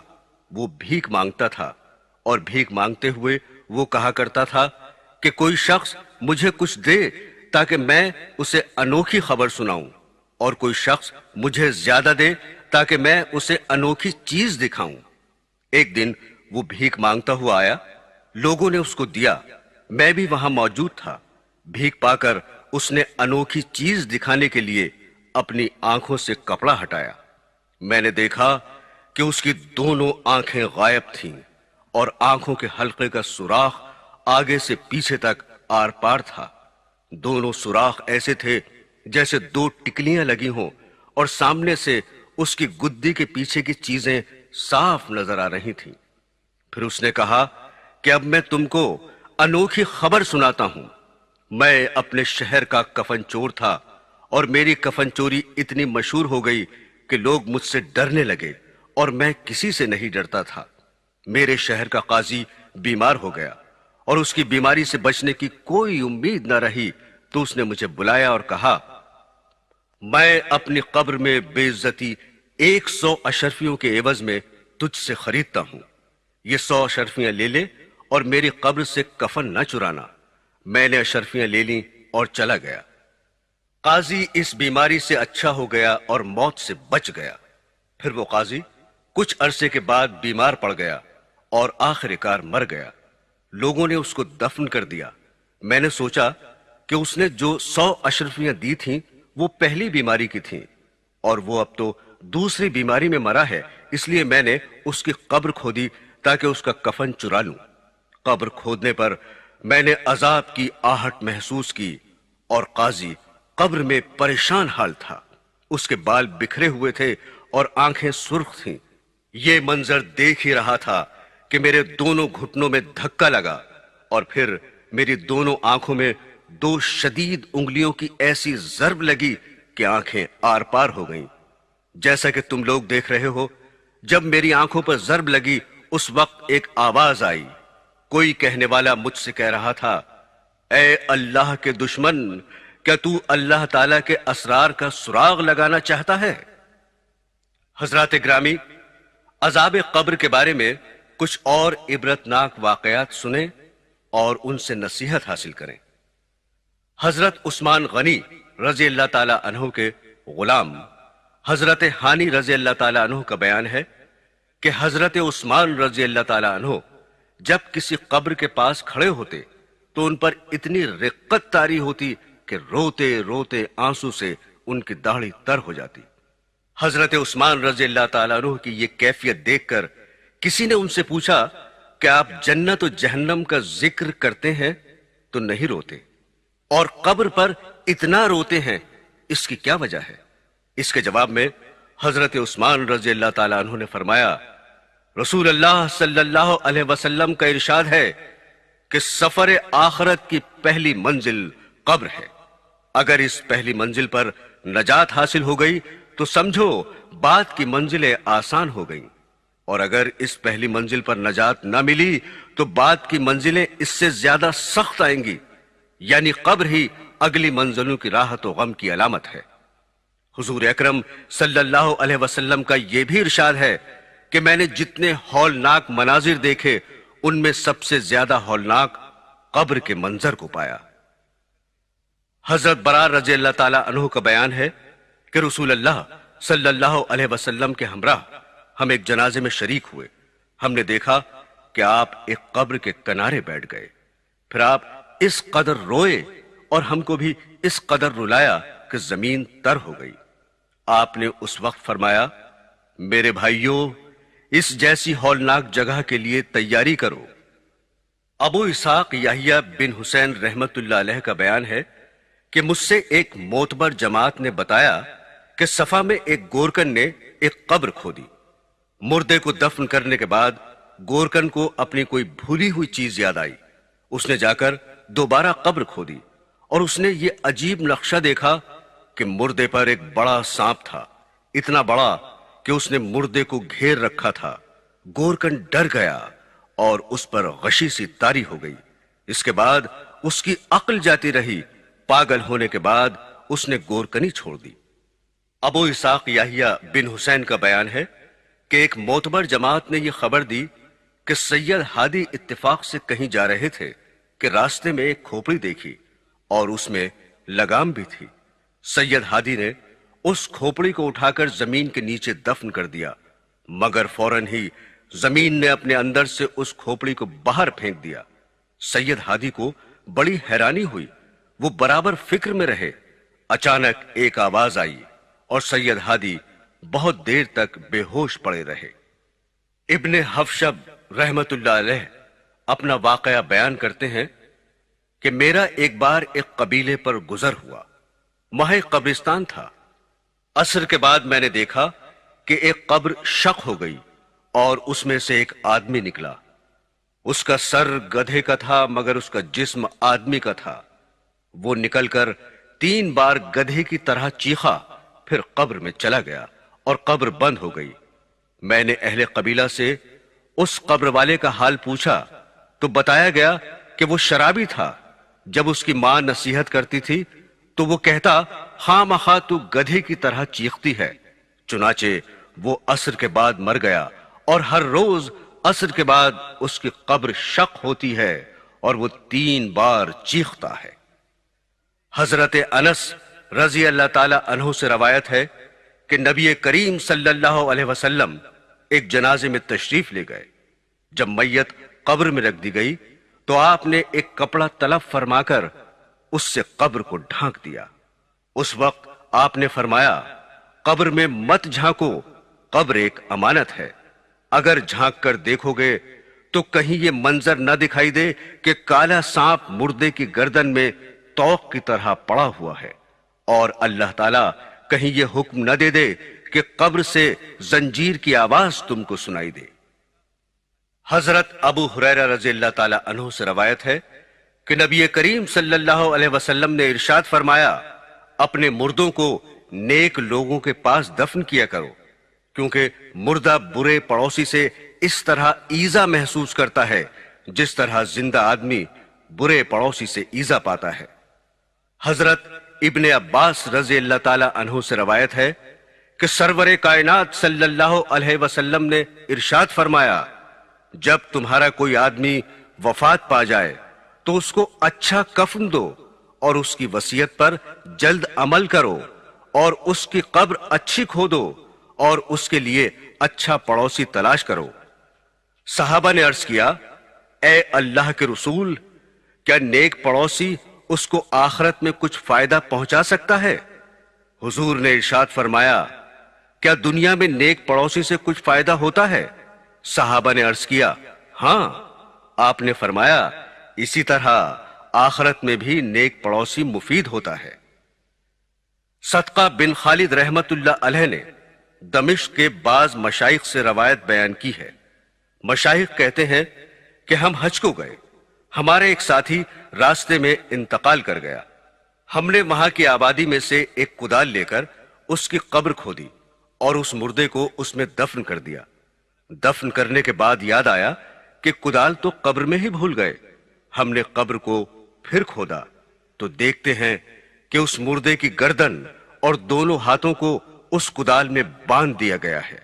وہ بھیک مانگتا تھا اور بھیک مانگتے ہوئے وہ کہا کرتا تھا کہ کوئی شخص مجھے کچھ دے تاکہ میں اسے انوکھی خبر سناؤں، اور کوئی شخص مجھے زیادہ دے تاکہ میں اسے انوکھی چیز دکھاؤں۔ ایک دن وہ بھیک مانگتا ہوا آیا، لوگوں نے اس کو دیا، میں بھی وہاں موجود تھا۔ بھیک پا کر اس نے انوکھی چیز دکھانے کے لیے اپنی آنکھوں سے کپڑا ہٹایا۔ میں نے دیکھا کہ اس کی دونوں آنکھیں غائب تھیں اور آنکھوں کے حلقے کا سوراخ آگے سے پیچھے تک آر پار تھا۔ دونوں سوراخ ایسے تھے جیسے 2 ٹکلیاں لگی ہوں، اور سامنے سے اس کی گدی کے پیچھے کی چیزیں صاف نظر آ رہی تھیں۔ پھر اس نے کہا کہ اب میں تم کو انوکھی خبر سناتا ہوں۔ میں اپنے شہر کا کفن چور تھا اور میری کفن چوری اتنی مشہور ہو گئی کہ لوگ مجھ سے ڈرنے لگے، اور میں کسی سے نہیں ڈرتا تھا۔ میرے شہر کا قاضی بیمار ہو گیا اور اس کی بیماری سے بچنے کی کوئی امید نہ رہی، تو اس نے مجھے بلایا اور کہا، میں اپنی قبر میں بے عزتی 100 اشرفیوں کے عوض میں تجھ سے خریدتا ہوں۔ یہ 100 اشرفیاں لے لے اور میری قبر سے کفن نہ چرانا۔ میں نے اشرفیاں لے لیں اور چلا گیا۔ قاضی اس بیماری سے اچھا ہو گیا اور موت سے بچ گیا۔ پھر وہ قاضی کچھ عرصے کے بعد بیمار پڑ گیا اور آخر کار مر گیا۔ لوگوں نے اس کو دفن کر دیا۔ میں نے سوچا کہ اس نے جو 100 اشرفیاں دی تھیں وہ پہلی بیماری کی تھیں اور وہ اب تو دوسری بیماری میں مرا ہے، اس لیے میں نے اس کی قبر کھودی تاکہ اس کا کفن چرا لوں۔ قبر کھودنے پر میں نے عذاب کی آہٹ محسوس کی اور قاضی قبر میں پریشان حال تھا۔ اس کے بال بکھرے ہوئے تھے اور آنکھیں سرخ تھیں۔ یہ منظر دیکھ ہی رہا تھا کہ میرے دونوں گھٹنوں میں دھکا لگا اور پھر میری دونوں آنکھوں میں 2 شدید انگلیوں کی ایسی ضرب لگی کہ آنکھیں آر پار ہو گئیں۔ جیسا کہ تم لوگ دیکھ رہے ہو، جب میری آنکھوں پر ضرب لگی اس وقت ایک آواز آئی۔ کوئی کہنے والا مجھ سے کہہ رہا تھا، اے اللہ کے دشمن، کیا تو اللہ تعالیٰ کے اسرار کا سراغ لگانا چاہتا ہے؟ حضرات گرامی، عذاب قبر کے بارے میں کچھ اور عبرتناک واقعات سنیں اور ان سے نصیحت حاصل کریں۔ حضرت عثمان غنی رضی اللہ تعالی عنہ کے غلام حضرت ہانی رضی اللہ تعالی عنہ کا بیان ہے کہ حضرت عثمان رضی اللہ تعالی عنہ جب کسی قبر کے پاس کھڑے ہوتے تو ان پر اتنی رقت طاری ہوتی کہ روتے روتے آنسو سے ان کی داڑھی تر ہو جاتی۔ حضرت عثمان رضی اللہ تعالی عنہ کی یہ کیفیت دیکھ کر کسی نے ان سے پوچھا کہ آپ جنت و جہنم کا ذکر کرتے ہیں تو نہیں روتے، اور قبر پر اتنا روتے ہیں، اس کی کیا وجہ ہے؟ اس کے جواب میں حضرت عثمان رضی اللہ تعالی عنہ نے فرمایا، رسول اللہ صلی اللہ علیہ وسلم کا ارشاد ہے کہ سفر آخرت کی پہلی منزل قبر ہے۔ اگر اس پہلی منزل پر نجات حاصل ہو گئی تو سمجھو بعد کی منزلیں آسان ہو گئیں، اور اگر اس پہلی منزل پر نجات نہ ملی تو بعد کی منزلیں اس سے زیادہ سخت آئیں گی، یعنی قبر ہی اگلی منزلوں کی راحت و غم کی علامت ہے۔ حضور اکرم صلی اللہ علیہ وسلم کا یہ بھی ارشاد ہے کہ میں نے جتنے ہولناک مناظر دیکھے ان میں سب سے زیادہ ہولناک قبر کے منظر کو پایا۔ حضرت برار رضی اللہ تعالی عنہ کا بیان ہے کہ رسول اللہ صلی اللہ علیہ وسلم کے ہمراہ ہم ایک جنازے میں شریک ہوئے۔ ہم نے دیکھا کہ آپ ایک قبر کے کنارے بیٹھ گئے، پھر آپ اس قدر روئے اور ہم کو بھی اس قدر رلایا کہ زمین تر ہو گئی۔ آپ نے اس وقت فرمایا، میرے بھائیوں، اس جیسی ہولناک جگہ کے لیے تیاری کرو۔ ابو اسحاق یحییٰ بن حسین رحمت اللہ علیہ کا بیان ہے کہ مجھ سے ایک معتبر جماعت نے بتایا کہ صفا میں ایک گورکن نے ایک قبر کھودی۔ مردے کو دفن کرنے کے بعد گورکن کو اپنی کوئی بھولی ہوئی چیز یاد آئی۔ اس نے جا کر دوبارہ قبر کھودی اور اس نے یہ عجیب نقشہ دیکھا کہ مردے پر ایک بڑا سانپ تھا، اتنا بڑا کہ اس نے مردے کو گھیر رکھا تھا۔ گورکن ڈر گیا اور اس پر غشی سی طاری ہو گئی۔ اس کے بعد اس کی عقل جاتی رہی۔ پاگل ہونے کے بعد اس نے گورکنی چھوڑ دی۔ ابو اسحاق یحییٰ بن حسین کا بیان ہے کہ ایک معتبر جماعت نے یہ خبر دی کہ سید ہادی اتفاق سے کہیں جا رہے تھے کہ راستے میں ایک کھوپڑی دیکھی اور اس میں لگام بھی تھی۔ سید ہادی نے اس کھوپڑی کو اٹھا کر زمین کے نیچے دفن کر دیا، مگر فوراً ہی زمین نے اپنے اندر سے اس کھوپڑی کو باہر پھینک دیا۔ سید ہادی کو بڑی حیرانی ہوئی، وہ برابر فکر میں رہے۔ اچانک ایک آواز آئی اور سید ہادی بہت دیر تک بے ہوش پڑے رہے۔ ابن حفشب رحمت اللہ علیہ اپنا واقعہ بیان کرتے ہیں کہ میرا ایک بار ایک قبیلے پر گزر ہوا، وہاں قبرستان تھا۔ عصر کے بعد میں نے دیکھا کہ ایک قبر شق ہو گئی اور اس میں سے ایک آدمی نکلا۔ اس کا سر گدھے کا تھا مگر اس کا جسم آدمی کا تھا۔ وہ نکل کر 3 بار گدھے کی طرح چیخا، پھر قبر میں چلا گیا اور قبر بند ہو گئی۔ میں نے اہل قبیلہ سے اس قبر والے کا حال پوچھا تو بتایا گیا کہ وہ شرابی تھا۔ جب اس کی ماں نصیحت کرتی تھی تو وہ کہتا، خواہ مخواہ تو گدھے کی طرح چیختی ہے۔ چنانچہ وہ عصر کے بعد مر گیا اور ہر روز عصر کے بعد اس کی قبر شق ہوتی ہے اور وہ 3 بار چیختا ہے۔ حضرت انس رضی اللہ تعالی عنہ سے روایت ہے کہ نبی کریم صلی اللہ علیہ وسلم ایک جنازے میں تشریف لے گئے۔ جب میت قبر میں رکھ دی گئی تو آپ نے ایک کپڑا طلب فرما کر اس سے قبر کو ڈھانک دیا۔ اس وقت آپ نے فرمایا قبر میں مت جھانکو، قبر ایک امانت ہے، اگر جھانک کر دیکھو گے تو کہیں یہ منظر نہ دکھائی دے کہ کالا سانپ مردے کی گردن میں توق کی طرح پڑا ہوا ہے، اور اللہ تعالیٰ کہیں یہ حکم نہ دے دے کہ قبر سے زنجیر کی آواز تم کو سنائی دے۔ حضرت ابو ہریرہ رضی اللہ تعالی عنہ سے روایت ہے کہ نبی کریم صلی اللہ علیہ وسلم نے ارشاد فرمایا اپنے مردوں کو نیک لوگوں کے پاس دفن کیا کرو، کیونکہ مردہ برے پڑوسی سے اس طرح ایذا محسوس کرتا ہے جس طرح زندہ آدمی برے پڑوسی سے ایذا پاتا ہے۔ حضرت ابن عباس رضی اللہ تعالی عنہ سے روایت ہے کہ سرور کائنات صلی اللہ علیہ وسلم نے ارشاد فرمایا جب تمہارا کوئی آدمی وفات پا جائے تو اس کو اچھا کفن دو اور اس کی وصیت پر جلد عمل کرو، اور اس کی قبر اچھی کھودو اور اس کے لیے اچھا پڑوسی تلاش کرو۔ صحابہ نے عرض کیا اے اللہ کے رسول، کیا نیک پڑوسی اس کو آخرت میں کچھ فائدہ پہنچا سکتا ہے؟ حضور نے ارشاد فرمایا کیا دنیا میں نیک پڑوسی سے کچھ فائدہ ہوتا ہے؟ صحابہ نے عرض کیا ہاں۔ آپ نے فرمایا اسی طرح آخرت میں بھی نیک پڑوسی مفید ہوتا ہے۔ صدقہ بن خالد رحمت اللہ علیہ نے دمشق کے بعض مشائخ سے روایت بیان کی ہے۔ مشائخ کہتے ہیں کہ ہم حج کو گئے، ہمارے ایک ساتھی راستے میں انتقال کر گیا، ہم نے وہاں کی آبادی میں سے ایک کدال لے کر اس کی قبر کھودی اور اس مردے کو اس میں دفن کر دیا۔ دفن کرنے کے بعد یاد آیا کہ کدال تو قبر میں ہی بھول گئے۔ ہم نے قبر کو پھر کھودا تو دیکھتے ہیں کہ اس مردے کی گردن اور دونوں ہاتھوں کو اس کدال میں باندھ دیا گیا ہے۔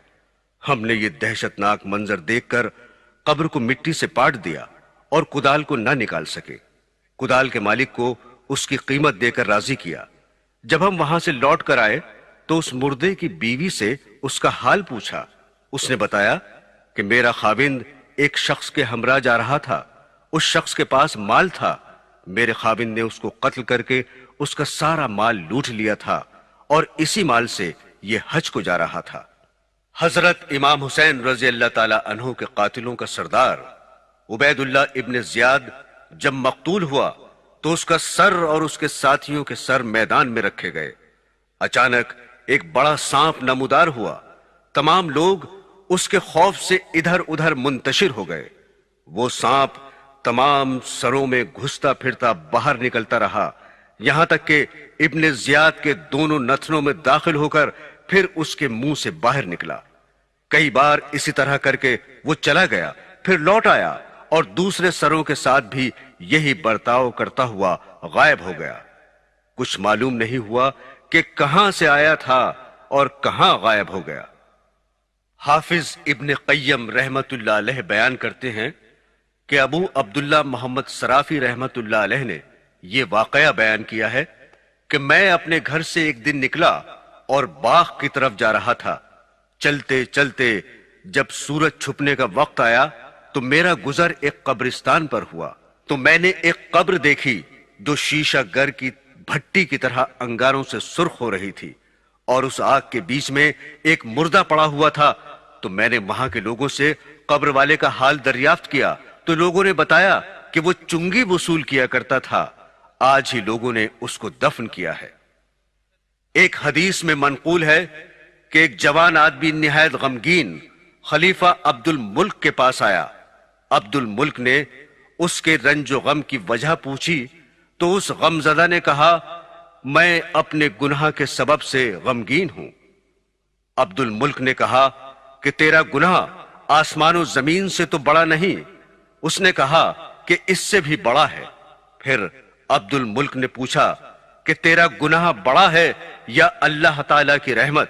ہم نے یہ دہشتناک منظر دیکھ کر قبر کو مٹی سے پاٹ دیا اور کدال کو نہ نکال سکے۔ کدال کے مالک کو اس کی قیمت دے کر راضی کیا۔ جب ہم وہاں سے لوٹ کر آئے تو اس مردے کی بیوی سے اس کا حال پوچھا۔ اس نے بتایا کہ میرا خاوند ایک شخص کے ہمراہ جا رہا تھا، اس شخص کے پاس مال تھا، میرے خاوند نے اس کو قتل کر کے اس کا سارا مال لوٹ لیا تھا اور اسی مال سے یہ حج کو جا رہا تھا۔ حضرت امام حسین رضی اللہ تعالی عنہ کے قاتلوں کا سردار عبید اللہ ابن زیاد جب مقتول ہوا تو اس کا سر اور اس کے ساتھیوں کے سر میدان میں رکھے گئے۔ اچانک ایک بڑا سانپ نمودار ہوا، تمام لوگ اس کے خوف سے ادھر ادھر منتشر ہو گئے۔ وہ سانپ تمام سروں میں گھستا پھرتا باہر نکلتا رہا، یہاں تک کہ ابن زیاد کے دونوں نتنوں میں داخل ہو کر پھر اس کے منہ سے باہر نکلا۔ کئی بار اسی طرح کر کے وہ چلا گیا، پھر لوٹ آیا اور دوسرے سروں کے ساتھ بھی یہی برتاؤ کرتا ہوا غائب ہو گیا۔ کچھ معلوم نہیں ہوا کہ کہاں سے آیا تھا اور کہاں غائب ہو گیا۔ حافظ ابن قیم رحمت اللہ علیہ بیان کرتے ہیں کہ ابو عبداللہ محمد صرافی رحمت اللہ علیہ نے یہ واقعہ بیان کیا ہے کہ میں اپنے گھر سے ایک دن نکلا اور باغ کی طرف جا رہا تھا۔ چلتے چلتے جب سورج چھپنے کا وقت آیا تو میرا گزر ایک قبرستان پر ہوا، تو میں نے ایک قبر دیکھی جو شیشہ گر کی بھٹی کی طرح انگاروں سے سرخ ہو رہی تھی، اور اس آگ کے بیچ میں ایک مردہ پڑا ہوا تھا۔ تو میں نے وہاں کے لوگوں سے قبر والے کا حال دریافت کیا تو لوگوں نے بتایا کہ وہ چنگی وصول کیا کرتا تھا، آج ہی لوگوں نے اس کو دفن کیا ہے۔ ایک حدیث میں منقول ہے کہ ایک جوان آدمی نہایت غمگین خلیفہ عبد الملک کے پاس آیا۔ عبد الملک نے اس کے رنج و غم کی وجہ پوچھی تو اس غمزدہ نے کہا میں اپنے گناہ کے سبب سے غمگین ہوں۔ عبد الملک نے کہا کہ تیرا گناہ آسمان و زمین سے تو بڑا نہیں۔ اس نے کہا کہ اس سے بھی بڑا ہے۔ پھر عبد الملک نے پوچھا کہ تیرا گناہ بڑا ہے یا اللہ تعالی کی رحمت؟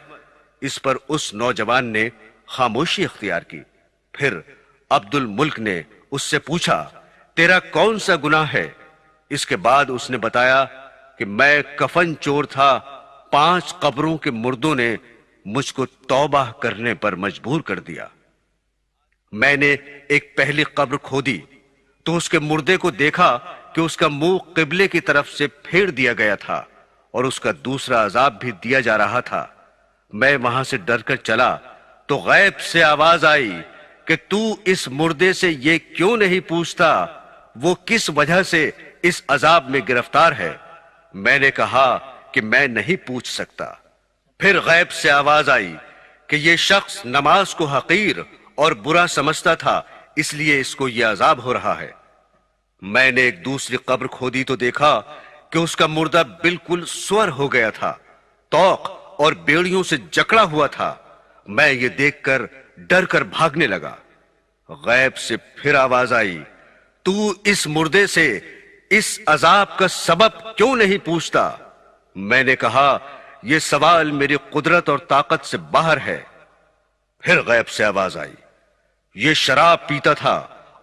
اس پر اس نوجوان نے خاموشی اختیار کی۔ پھر عبد الملک نے اس سے پوچھا تیرا کون سا گناہ ہے؟ اس کے بعد اس نے بتایا کہ میں کفن چور تھا، 5 قبروں کے مردوں نے مجھ کو توبہ کرنے پر مجبور کر دیا۔ میں نے ایک پہلی قبر کھودی تو اس کے مردے کو دیکھا کہ اس کا منہ قبلے کی طرف سے پھیر دیا گیا تھا اور اس کا دوسرا عذاب بھی دیا جا رہا تھا۔ میں وہاں سے ڈر کر چلا تو غیب سے آواز آئی کہ تو اس مردے سے یہ کیوں نہیں پوچھتا وہ کس وجہ سے اس عذاب میں گرفتار ہے؟ میں نے کہا کہ میں نہیں پوچھ سکتا۔ پھر غیب سے آواز آئی کہ یہ شخص نماز کو حقیر اور برا سمجھتا تھا، اس لیے اس کو یہ عذاب ہو رہا ہے۔ میں نے ایک دوسری قبر کھودی تو دیکھا کہ اس کا مردہ بالکل سور ہو گیا تھا، توق اور بیڑیوں سے جکڑا ہوا تھا۔ میں یہ دیکھ کر ڈر کر بھاگنے لگا۔ غیب سے پھر آواز آئی، تو اس مردے سے اس عذاب کا سبب کیوں نہیں پوچھتا؟ میں نے کہا یہ سوال میری قدرت اور طاقت سے باہر ہے۔ پھر غیب سے آواز آئی، یہ شراب پیتا تھا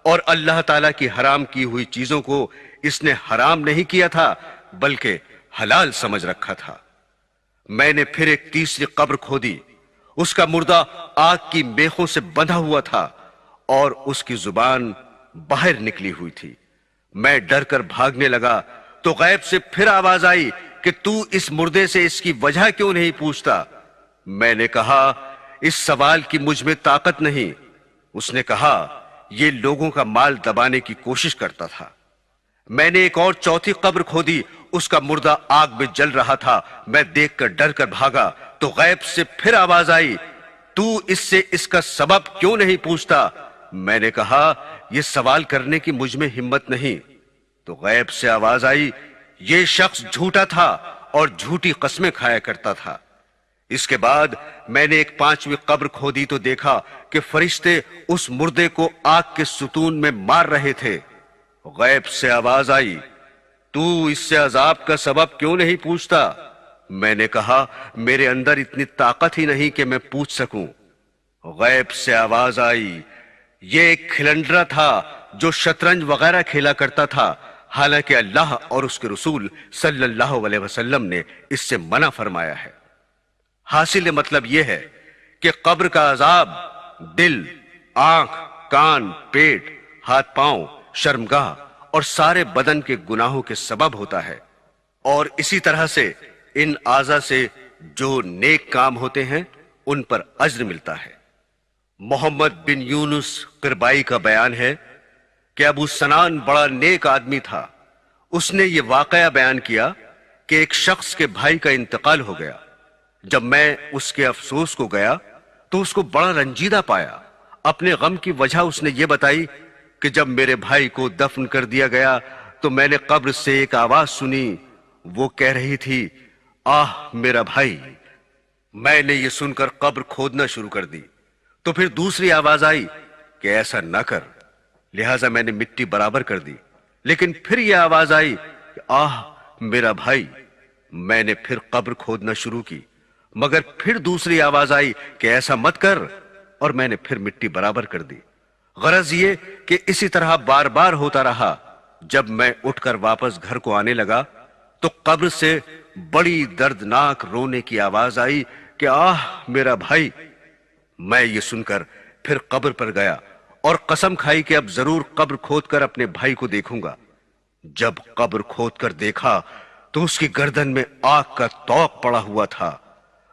اور اللہ تعالیٰ کی حرام کی ہوئی چیزوں کو اس نے حرام نہیں کیا تھا بلکہ حلال سمجھ رکھا تھا۔ میں نے پھر ایک تیسری قبر کھودی، اس کا مردہ آگ کی میخوں سے بندھا ہوا تھا اور اس کی زبان باہر نکلی ہوئی تھی۔ میں ڈر کر بھاگنے لگا تو غیب سے پھر آواز آئی کہ تو اس مردے سے اس کی وجہ کیوں نہیں پوچھتا؟ میں نے کہا اس سوال کی مجھ میں طاقت نہیں۔ اس نے کہا یہ لوگوں کا مال دبانے کی کوشش کرتا تھا۔ میں نے ایک اور چوتھی قبر کھودی، اس کا مردہ آگ میں جل رہا تھا۔ میں دیکھ کر ڈر کر بھاگا تو غیب سے پھر آواز آئی، تو اس سے اس کا سبب کیوں نہیں پوچھتا؟ میں نے کہا یہ سوال کرنے کی مجھ میں ہمت نہیں۔ تو غیب سے آواز آئی، یہ شخص جھوٹا تھا اور جھوٹی قسمیں کھایا کرتا تھا۔ اس کے بعد میں نے ایک پانچویں قبر کھودی تو دیکھا کہ فرشتے اس مردے کو آگ کے ستون میں مار رہے تھے۔ غیب سے آواز آئی، تو اس سے عذاب کا سبب کیوں نہیں پوچھتا؟ میں نے کہا میرے اندر اتنی طاقت ہی نہیں کہ میں پوچھ سکوں۔ غیب سے آواز آئی، یہ ایک کھلنڈرا تھا جو شطرنج وغیرہ کھیلا کرتا تھا، حالانکہ اللہ اور اس کے رسول صلی اللہ علیہ وسلم نے اس سے منع فرمایا ہے۔ حاصل مطلب یہ ہے کہ قبر کا عذاب دل، آنکھ، کان، پیٹ، ہاتھ پاؤں، شرمگاہ اور سارے بدن کے گناہوں کے سبب ہوتا ہے، اور اسی طرح سے ان اعضاء سے جو نیک کام ہوتے ہیں ان پر اجر ملتا ہے۔ محمد بن یونس قربائی کا بیان ہے کہ ابو سنان بڑا نیک آدمی تھا۔ اس نے یہ واقعہ بیان کیا کہ ایک شخص کے بھائی کا انتقال ہو گیا۔ جب میں اس کے افسوس کو گیا تو اس کو بڑا رنجیدہ پایا۔ اپنے غم کی وجہ اس نے یہ بتائی کہ جب میرے بھائی کو دفن کر دیا گیا تو میں نے قبر سے ایک آواز سنی، وہ کہہ رہی تھی، آہ میرا بھائی۔ میں نے یہ سن کر قبر کھودنا شروع کر دی تو پھر دوسری آواز آئی کہ ایسا نہ کر، لہٰذا میں نے مٹی برابر کر دی۔ لیکن پھر یہ آواز آئی کہ آہ میرا بھائی۔ میں نے پھر قبر کھودنا شروع کی، مگر پھر دوسری آواز آئی کہ ایسا مت کر، اور میں نے پھر مٹی برابر کر دی۔ غرض یہ کہ اسی طرح بار بار ہوتا رہا۔ جب میں اٹھ کر واپس گھر کو آنے لگا تو قبر سے بڑی دردناک رونے کی آواز آئی کہ آہ میرا بھائی۔ میں یہ سن کر پھر قبر پر گیا اور قسم کھائی کہ اب ضرور قبر کھود کر اپنے بھائی کو دیکھوں گا۔ جب قبر کھود کر دیکھا تو اس کی گردن میں آگ کا توق پڑا ہوا تھا۔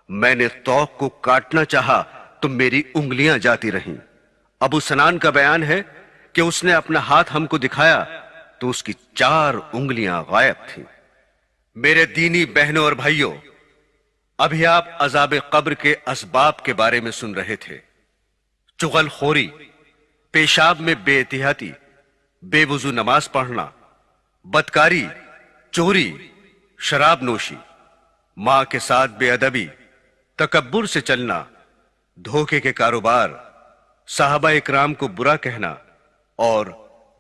میں نے توق کو کاٹنا چاہا تو میری انگلیاں جاتی رہیں۔ ابو سنان کا بیان ہے کہ اس نے اپنا ہاتھ ہم کو دکھایا تو اس کی 4 انگلیاں غائب تھیں۔ میرے دینی بہنوں اور بھائیوں، ابھی آپ عذاب قبر کے اسباب کے بارے میں سن رہے تھے۔ چغل خوری، پیشاب میں بے احتیاطی، بے وضو نماز پڑھنا، بدکاری، چوری، شراب نوشی، ماں کے ساتھ بے ادبی، تکبر سے چلنا، دھوکے کے کاروبار، صحابہ اکرام کو برا کہنا اور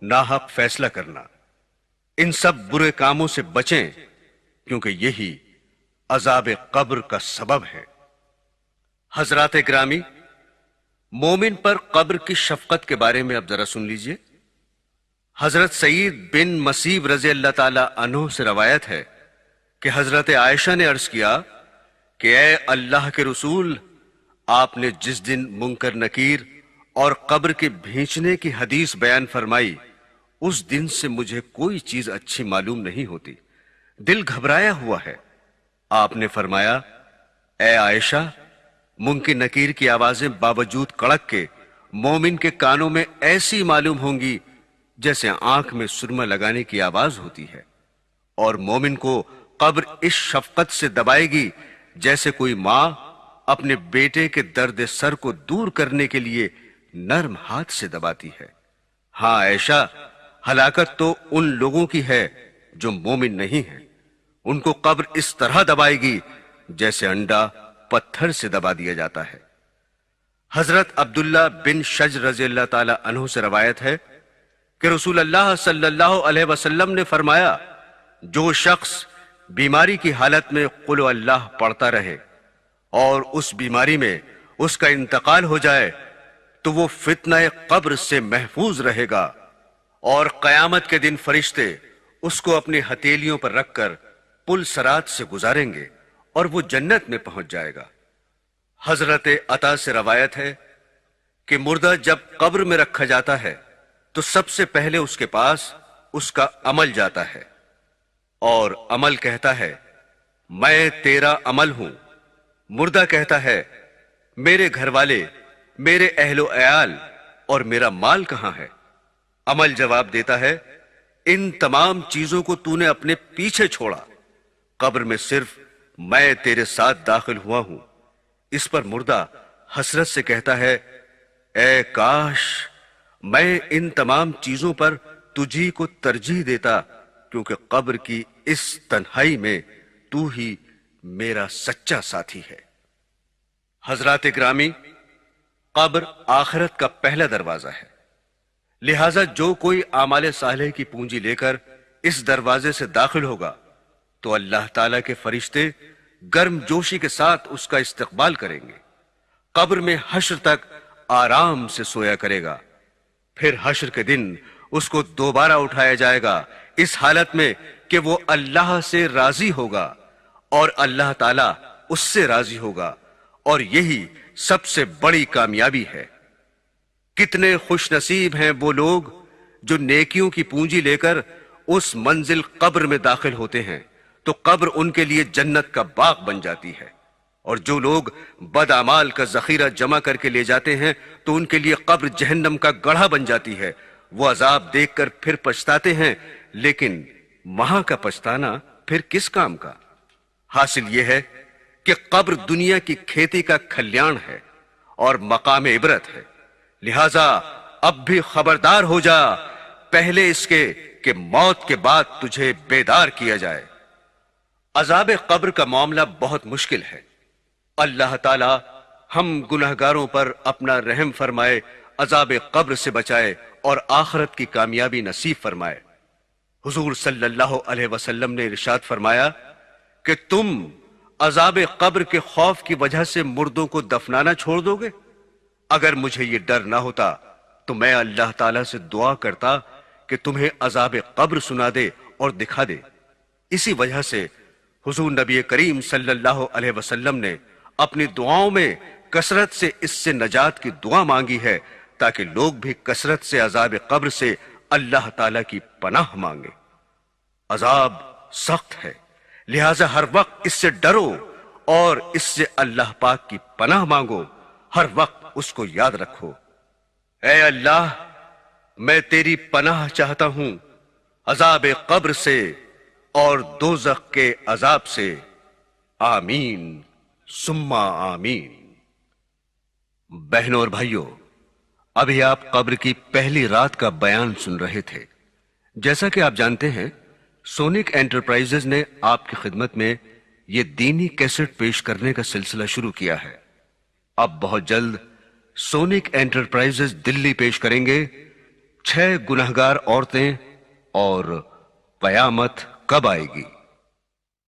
ناحق فیصلہ کرنا۔ ان سب برے کاموں سے بچیں، کیونکہ یہی عذاب قبر کا سبب ہے۔ حضرات گرامی، مومن پر قبر کی شفقت کے بارے میں اب ذرا سن لیجئے۔ حضرت سعید بن مسیب رضی اللہ تعالی عنہ سے روایت ہے کہ حضرت عائشہ نے عرض کیا کہ اے اللہ کے رسول، آپ نے جس دن منکر نکیر اور قبر کے بھینچنے کی حدیث بیان فرمائی، اس دن سے مجھے کوئی چیز اچھی معلوم نہیں ہوتی، دل گھبرایا ہوا ہے۔ آپ نے فرمایا، اے عائشہ، منکر نکیر کی آوازیں باوجود کڑک کے مومن کے کانوں میں ایسی معلوم ہوں گی جیسے آنکھ میں سرما لگانے کی آواز ہوتی ہے، اور مومن کو قبر اس شفقت سے دبائے گی جیسے کوئی ماں اپنے بیٹے کے درد سر کو دور کرنے کے لیے نرم ہاتھ سے دباتی ہے۔ ہاں عائشہ، ہلاکت تو ان لوگوں کی ہے جو مومن نہیں ہیں، ان کو قبر اس طرح دبائے گی جیسے انڈا پتھر سے دبا دیا جاتا ہے۔ حضرت عبداللہ بن شجر رضی اللہ تعالی عنہ سے روایت ہے کہ رسول اللہ صلی اللہ علیہ وسلم نے فرمایا، جو شخص بیماری کی حالت میں قل اللہ پڑھتا رہے اور اس بیماری میں اس کا انتقال ہو جائے تو وہ فتنہ قبر سے محفوظ رہے گا، اور قیامت کے دن فرشتے اس کو اپنی ہتھیلیوں پر رکھ کر پل صراط سے گزاریں گے اور وہ جنت میں پہنچ جائے گا۔ حضرت عطا سے روایت ہے کہ مردہ جب قبر میں رکھا جاتا ہے تو سب سے پہلے اس کے پاس اس کا عمل جاتا ہے، اور عمل کہتا ہے، میں تیرا عمل ہوں۔ مردہ کہتا ہے، میرے گھر والے، میرے اہل و عیال اور میرا مال کہاں ہے؟ عمل جواب دیتا ہے، ان تمام چیزوں کو تو نے اپنے پیچھے چھوڑا، قبر میں صرف میں تیرے ساتھ داخل ہوا ہوں۔ اس پر مردہ حسرت سے کہتا ہے، اے کاش میں ان تمام چیزوں پر تجھی کو ترجیح دیتا، کیونکہ قبر کی اس تنہائی میں تو ہی میرا سچا ساتھی ہے۔ حضرات گرامی، قبر آخرت کا پہلا دروازہ ہے، لہذا جو کوئی اعمال صالح کی پونجی لے کر اس دروازے سے داخل ہوگا تو اللہ تعالیٰ کے فرشتے گرم جوشی کے ساتھ اس کا استقبال کریں گے، قبر میں حشر تک آرام سے سویا کرے گا، پھر حشر کے دن اس کو دوبارہ اٹھایا جائے گا اس حالت میں کہ وہ اللہ سے راضی ہوگا اور اللہ تعالیٰ اس سے راضی ہوگا، اور یہی سب سے بڑی کامیابی ہے۔ کتنے خوش نصیب ہیں وہ لوگ جو نیکیوں کی پونجی لے کر اس منزل قبر میں داخل ہوتے ہیں تو قبر ان کے لیے جنت کا باغ بن جاتی ہے، اور جو لوگ بد اعمال کا ذخیرہ جمع کر کے لے جاتے ہیں تو ان کے لیے قبر جہنم کا گڑھا بن جاتی ہے۔ وہ عذاب دیکھ کر پھر پچھتاتے ہیں، لیکن وہاں کا پچھتانا پھر کس کام کا؟ حاصل یہ ہے کہ قبر دنیا کی کھیتی کا کھلیان ہے اور مقام عبرت ہے، لہذا اب بھی خبردار ہو جا، پہلے اس کے کہ موت کے بعد تجھے بیدار کیا جائے۔ عذاب قبر کا معاملہ بہت مشکل ہے۔ اللہ تعالی ہم گنہگاروں پر اپنا رحم فرمائے، عذاب قبر سے بچائے اور آخرت کی کامیابی نصیب فرمائے۔ حضور صلی اللہ علیہ وسلم نے ارشاد فرمایا کہ تم عذاب قبر کے خوف کی وجہ سے مردوں کو دفنانا چھوڑ دو گے؟ اگر مجھے یہ ڈر نہ ہوتا تو میں اللہ تعالیٰ سے دعا کرتا کہ تمہیں عذاب قبر سنا دے اور دکھا دے۔ اسی وجہ سے حضور نبی کریم صلی اللہ علیہ وسلم نے اپنی دعاؤں میں کثرت سے اس سے نجات کی دعا مانگی ہے تاکہ لوگ بھی کثرت سے عذاب قبر سے اللہ تعالیٰ کی پناہ مانگے۔ عذاب سخت ہے، لہذا ہر وقت اس سے ڈرو اور اس سے اللہ پاک کی پناہ مانگو، ہر وقت اس کو یاد رکھو۔ اے اللہ، میں تیری پناہ چاہتا ہوں عذاب قبر سے اور دوزخ کے عذاب سے، آمین ثم آمین۔ بہنوں اور بھائیوں، ابھی آپ قبر کی پہلی رات کا بیان سن رہے تھے۔ جیسا کہ آپ جانتے ہیں، سونک انٹرپرائزز نے آپ کی خدمت میں یہ دینی کیسٹ پیش کرنے کا سلسلہ شروع کیا ہے۔ اب بہت جلد سونک انٹرپرائزز دلی پیش کریں گے 6 گنہگار عورتیں اور قیامت کب آئے گی۔